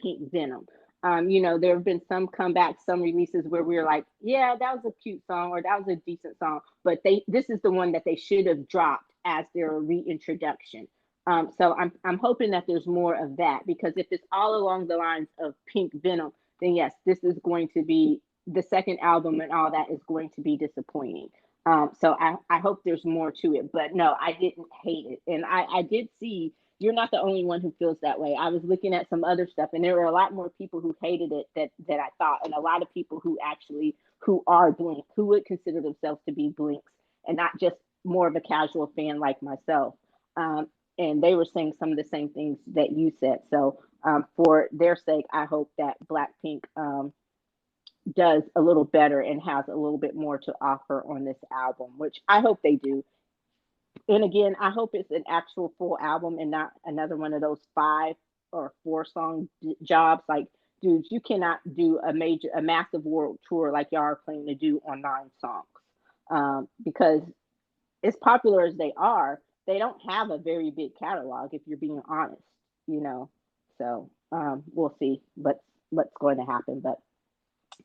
Pink Venom. There have been some comebacks, some releases where we were like, yeah, that was a cute song or that was a decent song, but this is the one that they should have dropped as their reintroduction. So I'm hoping that there's more of that, because if it's all along the lines of Pink Venom, then yes, this is going to be the second album, and all that is going to be disappointing. So I hope there's more to it, but no, I didn't hate it. And I did see, you're not the only one who feels that way. I was looking at some other stuff, and there were a lot more people who hated it that I thought, and a lot of people who are Blink, who would consider themselves to be Blinks and not just more of a casual fan like myself. And they were saying some of the same things that you said. So for their sake, I hope that BLACKPINK does a little better and has a little bit more to offer on this album, which I hope they do. And again, I hope it's an actual full album and not another one of those 5 or 4 song jobs. Like, dudes, you cannot do a massive world tour like y'all are planning to do on 9 songs. Because as popular as they don't have a very big catalog, if you're being honest, you know. So we'll see what's going to happen. But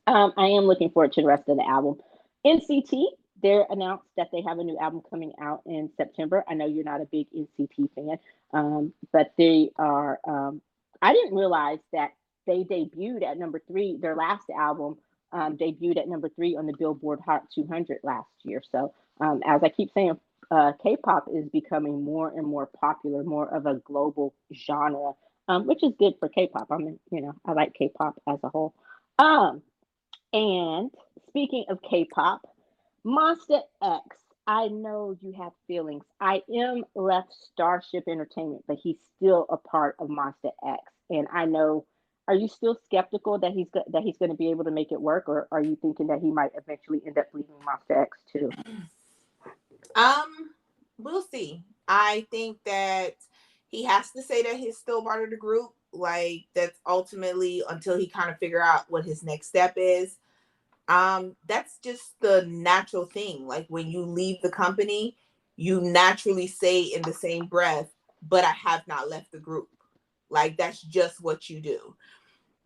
I am looking forward to the rest of the album. NCT, they're announced that they have a new album coming out in September. I know you're not a big NCT fan, but they are. I didn't realize that they debuted at number 3. Their last album debuted at number 3 on the Billboard Hot 200 last year. So, as I keep saying, K-pop is becoming more and more popular, more of a global genre, which is good for K-pop. I mean, I like K-pop as a whole. Um, and speaking of K-pop, Monsta X. I know you have feelings. I am left Starship Entertainment, but he's still a part of Monsta X. And I know, are you still skeptical that he's going to be able to make it work, or are you thinking that he might eventually end up leaving Monsta X too? We'll see. I think that he has to say that he's still part of the group. Like, that's ultimately until he kind of figure out what his next step is. That's just the natural thing. Like, when you leave the company, you naturally say in the same breath, but I have not left the group. Like, that's just what you do.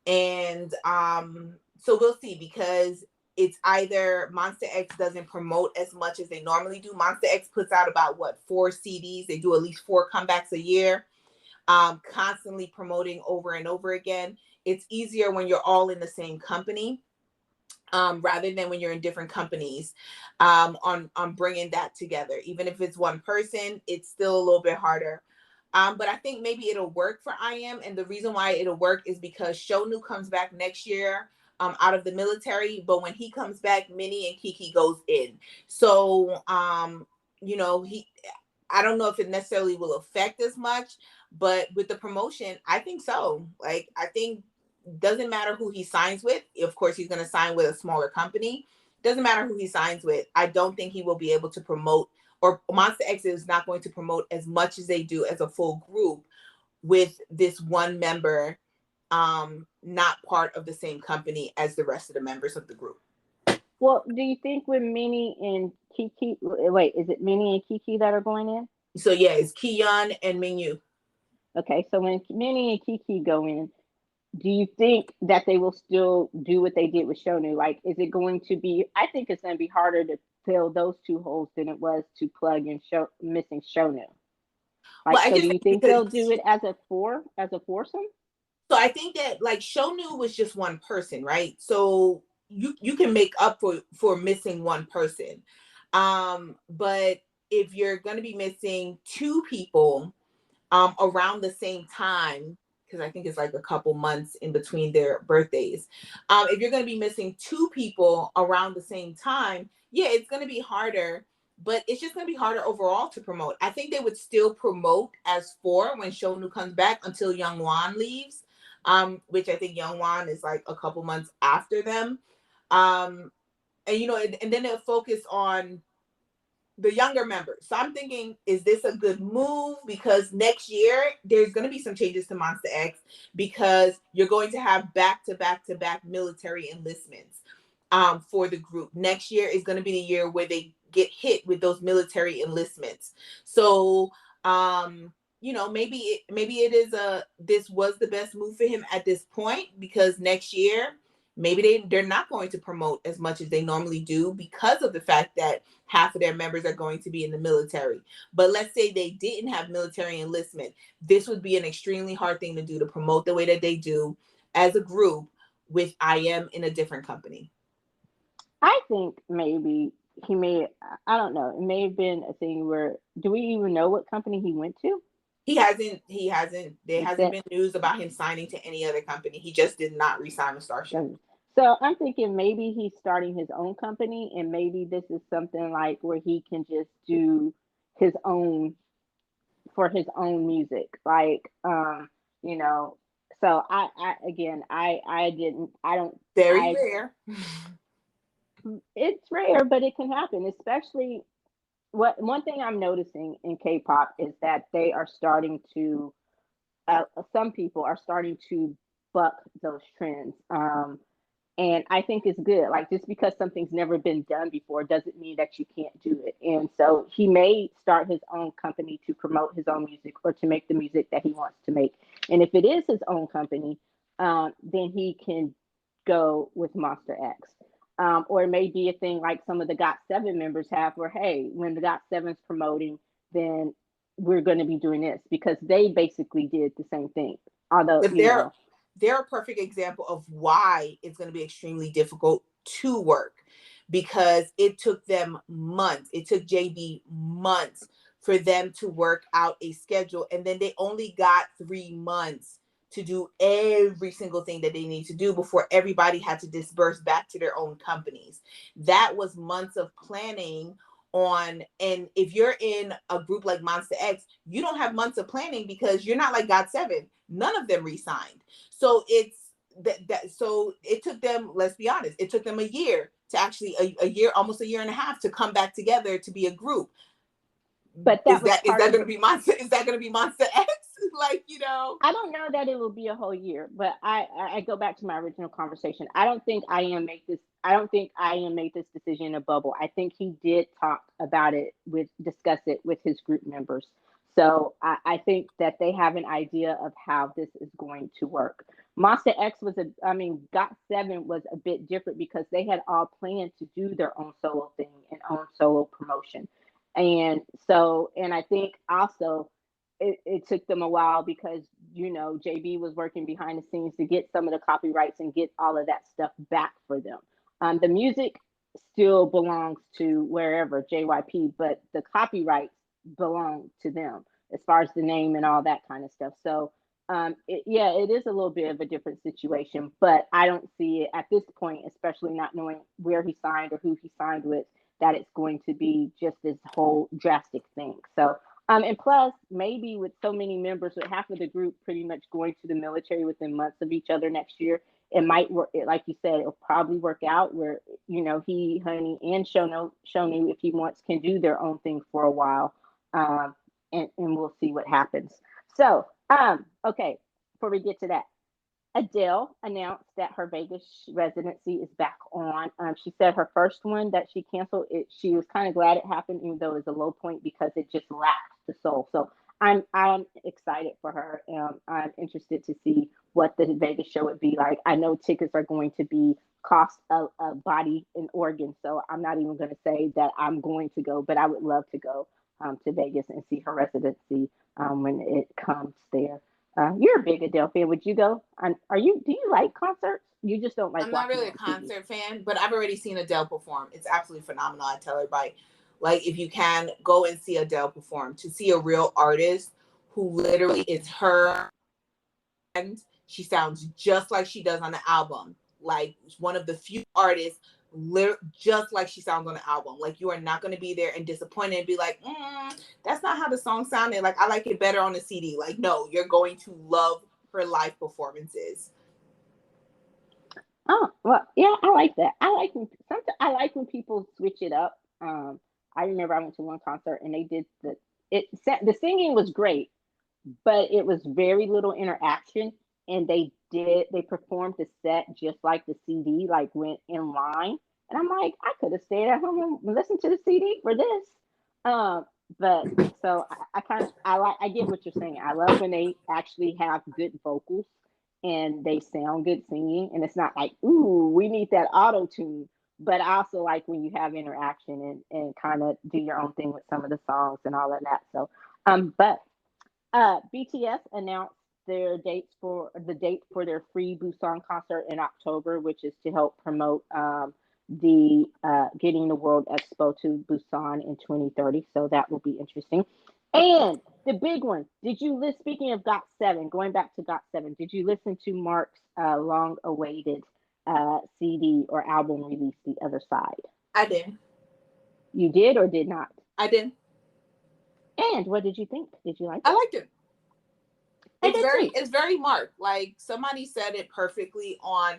And so we'll see, because it's either Monsta X doesn't promote as much as they normally do. Monsta X puts out about 4 CDs. They do at least 4 comebacks a year, constantly promoting over and over again. It's easier when you're all in the same company, rather than when you're in different companies, on bringing that together. Even if it's one person, it's still a little bit harder. But I think maybe it'll work for IM. And the reason why it'll work is because Shonu comes back next year, out of the military. But when he comes back, Minnie and Kiki goes in. So, I don't know if it necessarily will affect as much, but with the promotion, I think so. Like, I think doesn't matter who he signs with. Of course, he's going to sign with a smaller company. Doesn't matter who he signs with. I don't think he will be able to promote, or Monsta X is not going to promote as much as they do as a full group with this one member, not part of the same company as the rest of the members of the group. Well, do you think with Minnie and Kiki, wait, is it Minnie and Kiki that are going in? So yeah, it's Kiyeon and Mingyu. Okay, so when Minnie and Kiki go in, do you think that they will still do what they did with Shonu? Like, is it going to be, I think it's going to be harder to fill those 2 holes than it was to plug in missing Shonu. Like, well, so do you think they'll do it as a foursome? So I think that, like, Shonu was just one person, right? So you can make up for missing one person. But if you're going to be missing 2 people around the same time, because I think it's like a couple months in between their birthdays, if you're going to be missing 2 people around the same time, yeah, it's going to be harder, but it's just going to be harder overall to promote. I think they would still promote as 4 when Shonu comes back until Youngwon leaves, which I think Youngwon is like a couple months after them. And then they'll focus on the younger members. So I'm thinking, is this a good move? Because next year there's going to be some changes to Monsta X, because you're going to have back-to-back military enlistments for the group. Next year is going to be the year where they get hit with those military enlistments. So maybe it is this was the best move for him at this point, because next year maybe they're not going to promote as much as they normally do, because of the fact that half of their members are going to be in the military. But let's say they didn't have military enlistment. This would be an extremely hard thing to do, to promote the way that they do as a group with IM in a different company. I think maybe I don't know. It may have been a thing where, do we even know what company he went to? He hasn't. There hasn't been news about him signing to any other company. He just did not resign with Starship. So I'm thinking maybe he's starting his own company, and maybe this is something like where he can just do his own, for his own music. Like, So I didn't, I don't, Very rare. It's rare, but it can happen, especially one thing I'm noticing in K-pop is that they are starting to, some people are starting to buck those trends. And I think it's good. Like, just because something's never been done before doesn't mean that you can't do it. And so he may start his own company to promote his own music or to make the music that he wants to make. And if it is his own company, then he can go with Monsta X. Or it may be a thing like some of the GOT7 members have, where, hey, when the GOT7's promoting, then we're going to be doing this, because they basically did the same thing. Although, if they're a perfect example of why it's going to be extremely difficult to work, because it took them months. It took JB months for them to work out a schedule. And then they only got 3 months to do every single thing that they need to do before everybody had to disperse back to their own companies. That was months of planning on. And if you're in a group like Monsta X, you don't have months of planning, because you're not like GOT7. None of them re-signed. So it's so it took them, let's be honest, it took them a year to actually, a year, almost a year and a half, to come back together to be a group. But is that going to be Monsta? Is that going to be Monsta X? Like, I don't know that it will be a whole year, but I go back to my original conversation. I don't think IM made this decision in a bubble. I think he did talk about it, discuss it with his group members. So I think that they have an idea of how this is going to work. Monsta X GOT7 was a bit different, because they had all planned to do their own solo thing and own solo promotion. And I think also it took them a while, because JB was working behind the scenes to get some of the copyrights and get all of that stuff back for them. The music still belongs to wherever, JYP, but the copyrights belong to them as far as the name and all that kind of stuff. So it is a little bit of a different situation, but I don't see it at this point, especially not knowing where he signed or who he signed with, that it's going to be just this whole drastic thing. So and plus, maybe with so many members, with half of the group pretty much going to the military within months of each other next year, it might work. Like you said, it'll probably work out where, he, Honey, and Shonu, if he wants, can do their own thing for a while. And we'll see what happens. So, okay, before we get to that, Adele announced that her Vegas residency is back on. She said her first one that she canceled, she was kind of glad it happened, even though it was a low point, because it just lacked the soul. So I'm excited for her. I'm interested to see what the Vegas show would be like. I know tickets are going to be cost a body and organ, so I'm not even going to say that I'm going to go, but I would love to go to Vegas and see her residency when it comes there. You're a big Adele fan. Would you go? Do you like concerts? You just don't like. I'm not really a concert fan, but I've already seen Adele perform. It's absolutely phenomenal. I tell everybody, like, if you can, go and see Adele perform. To see a real artist who literally is her, and she sounds just like she does on the album. Like, one of the few artists just like she sounds on the album. Like, you are not going to be there and disappointed and be like, that's not how the song sounded. Like, I like it better on the CD. Like, no, you're going to love her live performances. Oh, well, yeah, I like that. I like when people switch it up. I remember I went to one concert and they did the singing was great, but it was very little interaction, and they performed the set just like the CD, like went in line. And I'm like, I could have stayed at home and listened to the CD for this. But so I get what you're saying. I love when they actually have good vocals and they sound good singing, and it's not like, ooh, we need that auto tune. But I also like when you have interaction and kind of do your own thing with some of the songs and all of that. So but BTS announced the date for their free Busan concert in October, which is to help promote the getting the World Expo to Busan in 2030. So that will be interesting. And the big one, speaking of GOT7, going back to GOT7, did you listen to Mark's long-awaited CD or album release, The Other Side? I did. You did or did not? I did. And what did you think? Did you like it? I liked it. It's very Mark. Like somebody said it perfectly on,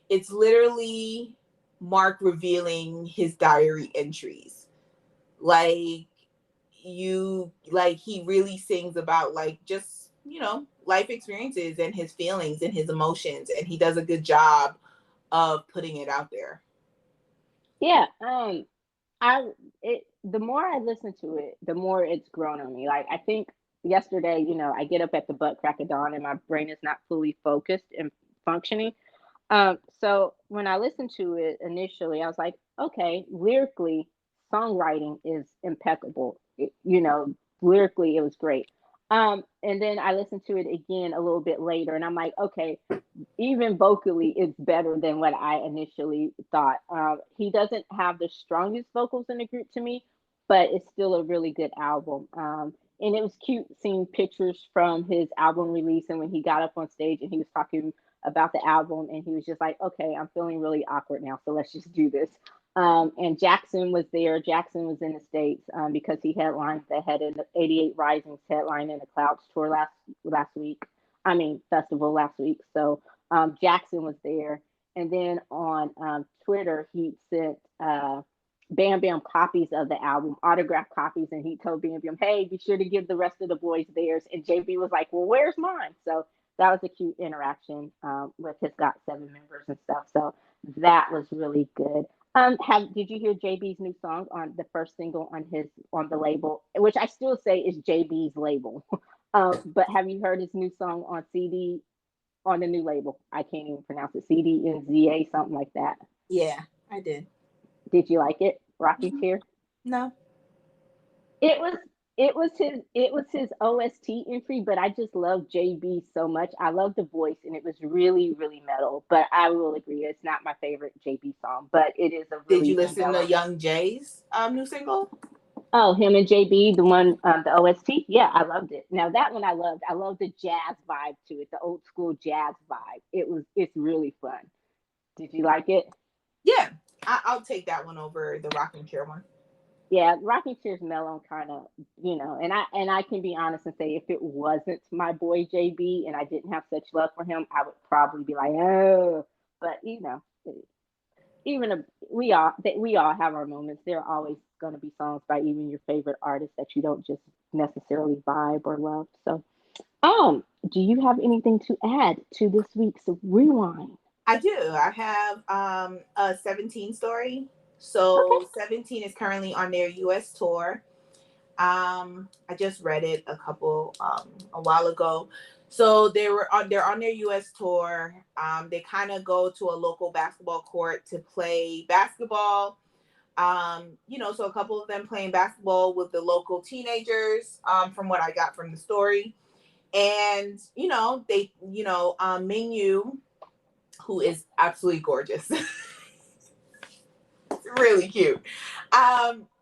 it's literally Mark revealing his diary entries. Like he really sings about like just, life experiences and his feelings and his emotions, and he does a good job of putting it out there. Yeah. The more I listen to it, the more it's grown on me. Like I think yesterday, I get up at the butt crack of dawn and my brain is not fully focused and functioning. So when I listened to it initially, I was like, okay, lyrically, songwriting is impeccable. Lyrically, it was great. And then I listened to it again a little bit later, and I'm like, okay, even vocally, it's better than what I initially thought. He doesn't have the strongest vocals in the group to me, but it's still a really good album. And it was cute seeing pictures from his album release and when he got up on stage and he was talking about the album and he was just like, okay, I'm feeling really awkward now, so let's just do this. And Jackson was there. Jackson was in the States because he headlined the Head of the 88 Rising's headline in the Clouds tour last week. I mean, festival last week. So Jackson was there. And then on Twitter, he sent Bam Bam copies of the album, autographed copies, and he told Bam Bam, hey, be sure to give the rest of the boys theirs. And JB was like, well, where's mine? So that was a cute interaction with his Got7 members and stuff. So that was really good. Did you hear JB's new song on the first single on the label, which I still say is JB's label? But have you heard his new song on CD on the new label? I can't even pronounce it. CDNZA, something like that. Yeah, I did. Did you like it? Rocking Chair? No. It was his OST entry, but I just love JB so much. I love the voice, and it was really, really metal. But I will agree, it's not my favorite JB song, but it is a really. Did you listen to Young Jay's new single? Oh, him and JB, the one, the OST. Yeah, I loved it. Now that one I loved. I love the jazz vibe to it, the old school jazz vibe. It's really fun. Did you like it? Yeah, I'll take that one over the Rocking Chair one. Yeah, Rocking Chair's mellow, kind of, and I can be honest and say if it wasn't my boy JB and I didn't have such love for him, I would probably be like, oh, but we all have our moments. There are always going to be songs by even your favorite artists that you don't just necessarily vibe or love. So, do you have anything to add to this week's ReWine? I do. I have a 17 story. So okay. 17 is currently on their US tour. I just read it a while ago. So they're on their US tour. They kind of go to a local basketball court to play basketball. So a couple of them playing basketball with the local teenagers, from what I got from the story. And, they, Mingyu, who is absolutely gorgeous. Really cute.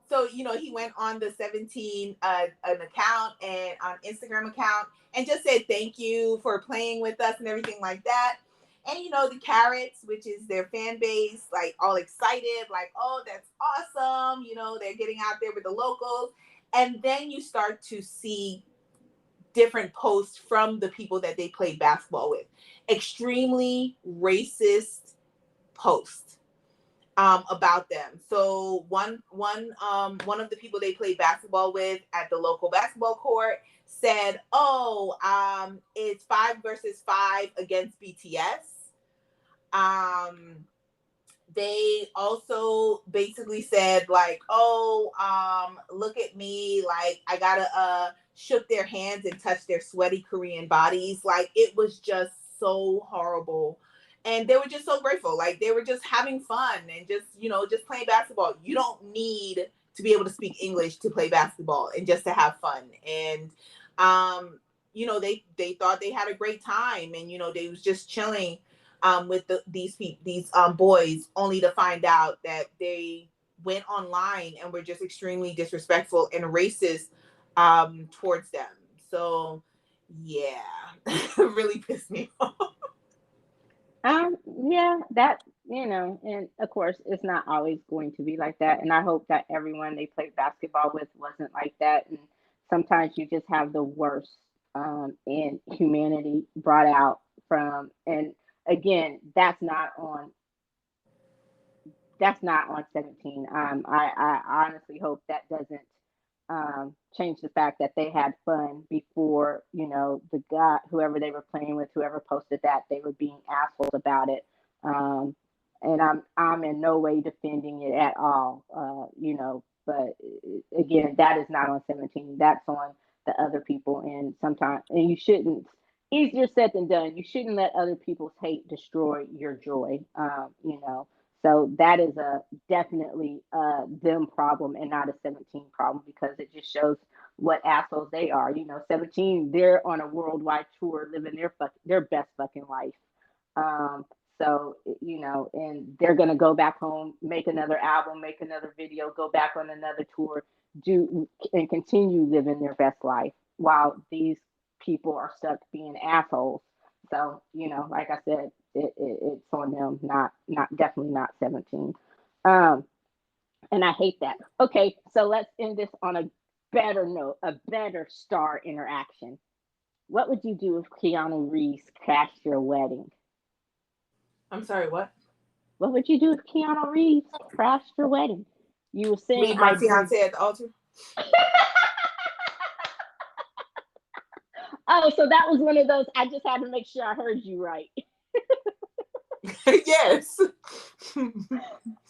So, he went on the 17 an account and on Instagram account and just said thank you for playing with us and everything like that. And the Carrots, which is their fan base, like all excited, like, oh, that's awesome. They're getting out there with the locals. And then you start to see different posts from the people that they play basketball with. Extremely racist posts about them. So one of the people they played basketball with at the local basketball court said, "Oh, it's 5 versus 5 against BTS." They also basically said like, "Oh, look at me, like I gotta shook their hands and touch their sweaty Korean bodies." Like it was just so horrible. And they were just so grateful. Like they were just having fun and just playing basketball. You don't need to be able to speak English to play basketball and just to have fun. And they thought they had a great time, and they was just chilling with these boys, only to find out that they went online and were just extremely disrespectful and racist towards them. So yeah, really pissed me off. Yeah, that, and of course, it's not always going to be like that. And I hope that everyone they played basketball with wasn't like that. And sometimes you just have the worst and humanity brought out from, and again, that's not on 17. I honestly hope that doesn't change the fact that they had fun before, the guy, whoever they were playing with, whoever posted that, they were being assholes about it. And I'm in no way defending it at all, but again, that is not on 17. That's on the other people. And sometimes, and you shouldn't, easier said than done, you shouldn't let other people's hate destroy your joy, So that is a definitely them problem and not a 17 problem, because it just shows what assholes they are. 17, they're on a worldwide tour living their best fucking life. So, and they're going to go back home, make another album, make another video, go back on another tour, do and continue living their best life while these people are stuck being assholes. So, like I said, it's on them, not definitely not 17. And I hate that. Okay, so let's end this on a better note, a better star interaction. What would you do if Keanu Reeves crashed your wedding? I'm sorry, what? What would you do if Keanu Reeves crashed your wedding? You were saying meet my fiance at the altar. Oh, so that was one of those. I just had to make sure I heard you right. Yes.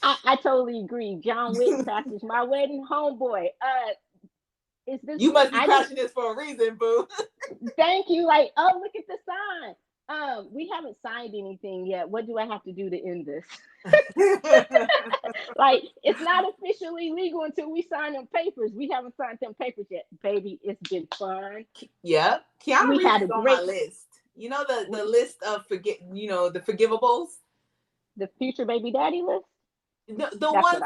I totally agree. John Wick crashes my wedding, homeboy. Is this? You must be crashing this for a reason, boo. Thank you. Like, oh, look at the sign. We haven't signed anything yet. What do I have to do to end this? Like, it's not officially legal until we sign them papers. We haven't signed them papers yet, baby. It's been fun. Yeah, Keanu Reeves is on my list. The list of the forgivables, the future baby daddy list. The ones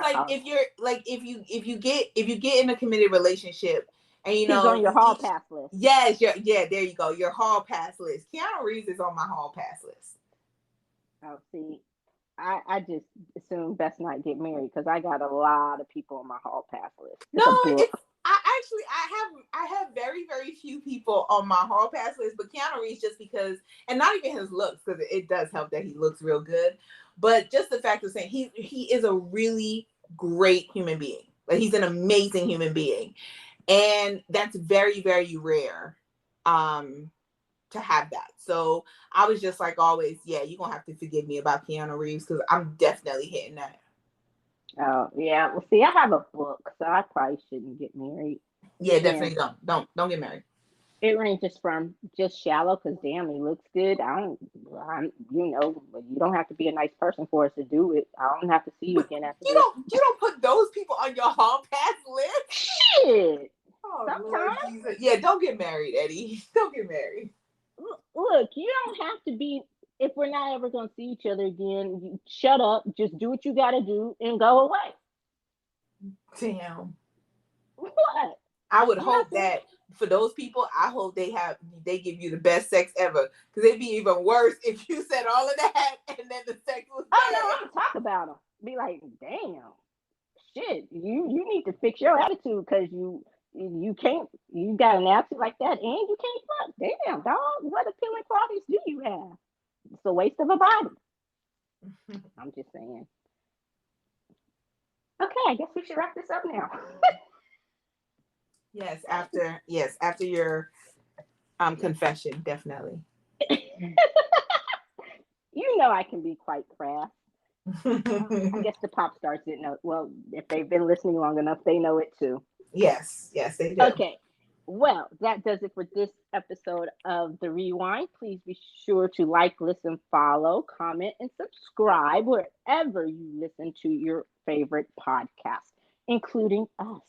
like if you get in a committed relationship. And he's on your hall pass list. Yes, there you go. Your hall pass list. Keanu Reeves is on my hall pass list. Oh, see, I just assume best not get married because I got a lot of people on my hall pass list. I have very, very few people on my hall pass list, but Keanu Reeves just because, and not even his looks, because it does help that he looks real good, but just the fact of saying he is a really great human being. Like, he's an amazing human being. And that's very, very rare to have that. So I was just like always, yeah, you're going to have to forgive me about Keanu Reeves because I'm definitely hitting that. Oh, yeah. Well, see, I have a book, so I probably shouldn't get married. Yeah, definitely don't get married. It ranges from just shallow because damn, he looks good. You don't have to be a nice person for us to do it. I don't have to see you again after you don't put those people on your hall pass list. Shit. Oh, Lord Jesus. Yeah, don't get married, Eddie. Don't get married. Look, you don't have to be. If we're not ever going to see each other again, you shut up. Just do what you got to do and go away. Damn. What? I would hope that for those people, I hope they give you the best sex ever. Because it'd be even worse if you said all of that and then the sex was bad. Oh, no, I'm going to talk about them. Be like, damn. Shit, you need to fix your attitude because you can't, you got an attitude like that and you can't fuck. Damn, dog, what appealing qualities do you have? It's a waste of a body. I'm just saying. Okay, I guess we should wrap this up now. Yes, after your confession, definitely. I can be quite crass. I guess the pop stars didn't know. Well, if they've been listening long enough, they know it too. Yes, they do. Okay. Well, that does it for this episode of the ReWine. Please be sure to like, listen, follow, comment, and subscribe wherever you listen to your favorite podcast, including us.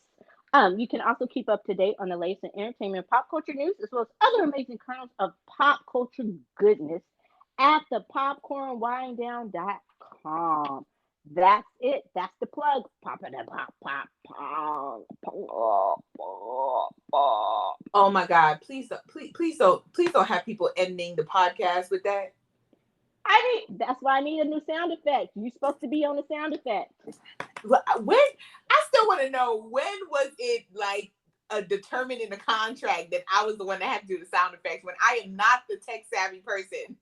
You can also keep up to date on the latest in entertainment and pop culture news, as well as other amazing kernels of pop culture goodness at the popcornwinedown.com. That's it. That's the plug. Pop it up, pop. Oh my God! Please don't have people ending the podcast with that. That's why I need a new sound effect. You're supposed to be on the sound effect. When I still want to know, when was it like determined in the contract that I was the one that had to do the sound effects when I am not the tech savvy person.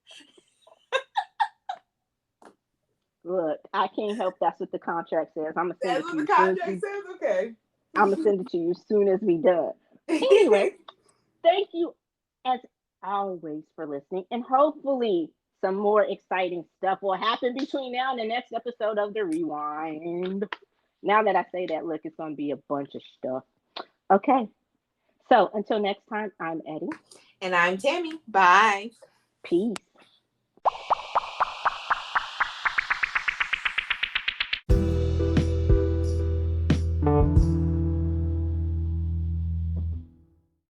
Look, I can't help. That's what the contract says. I'm gonna send it to you. That's what the contract says. Okay. I'm gonna send it to you as soon as we done. Anyway, thank you as always for listening, and hopefully some more exciting stuff will happen between now and the next episode of the ReWine. Now that I say that, look, it's gonna be a bunch of stuff. Okay. So until next time, I'm Eddie. And I'm Tammy. Bye. Peace.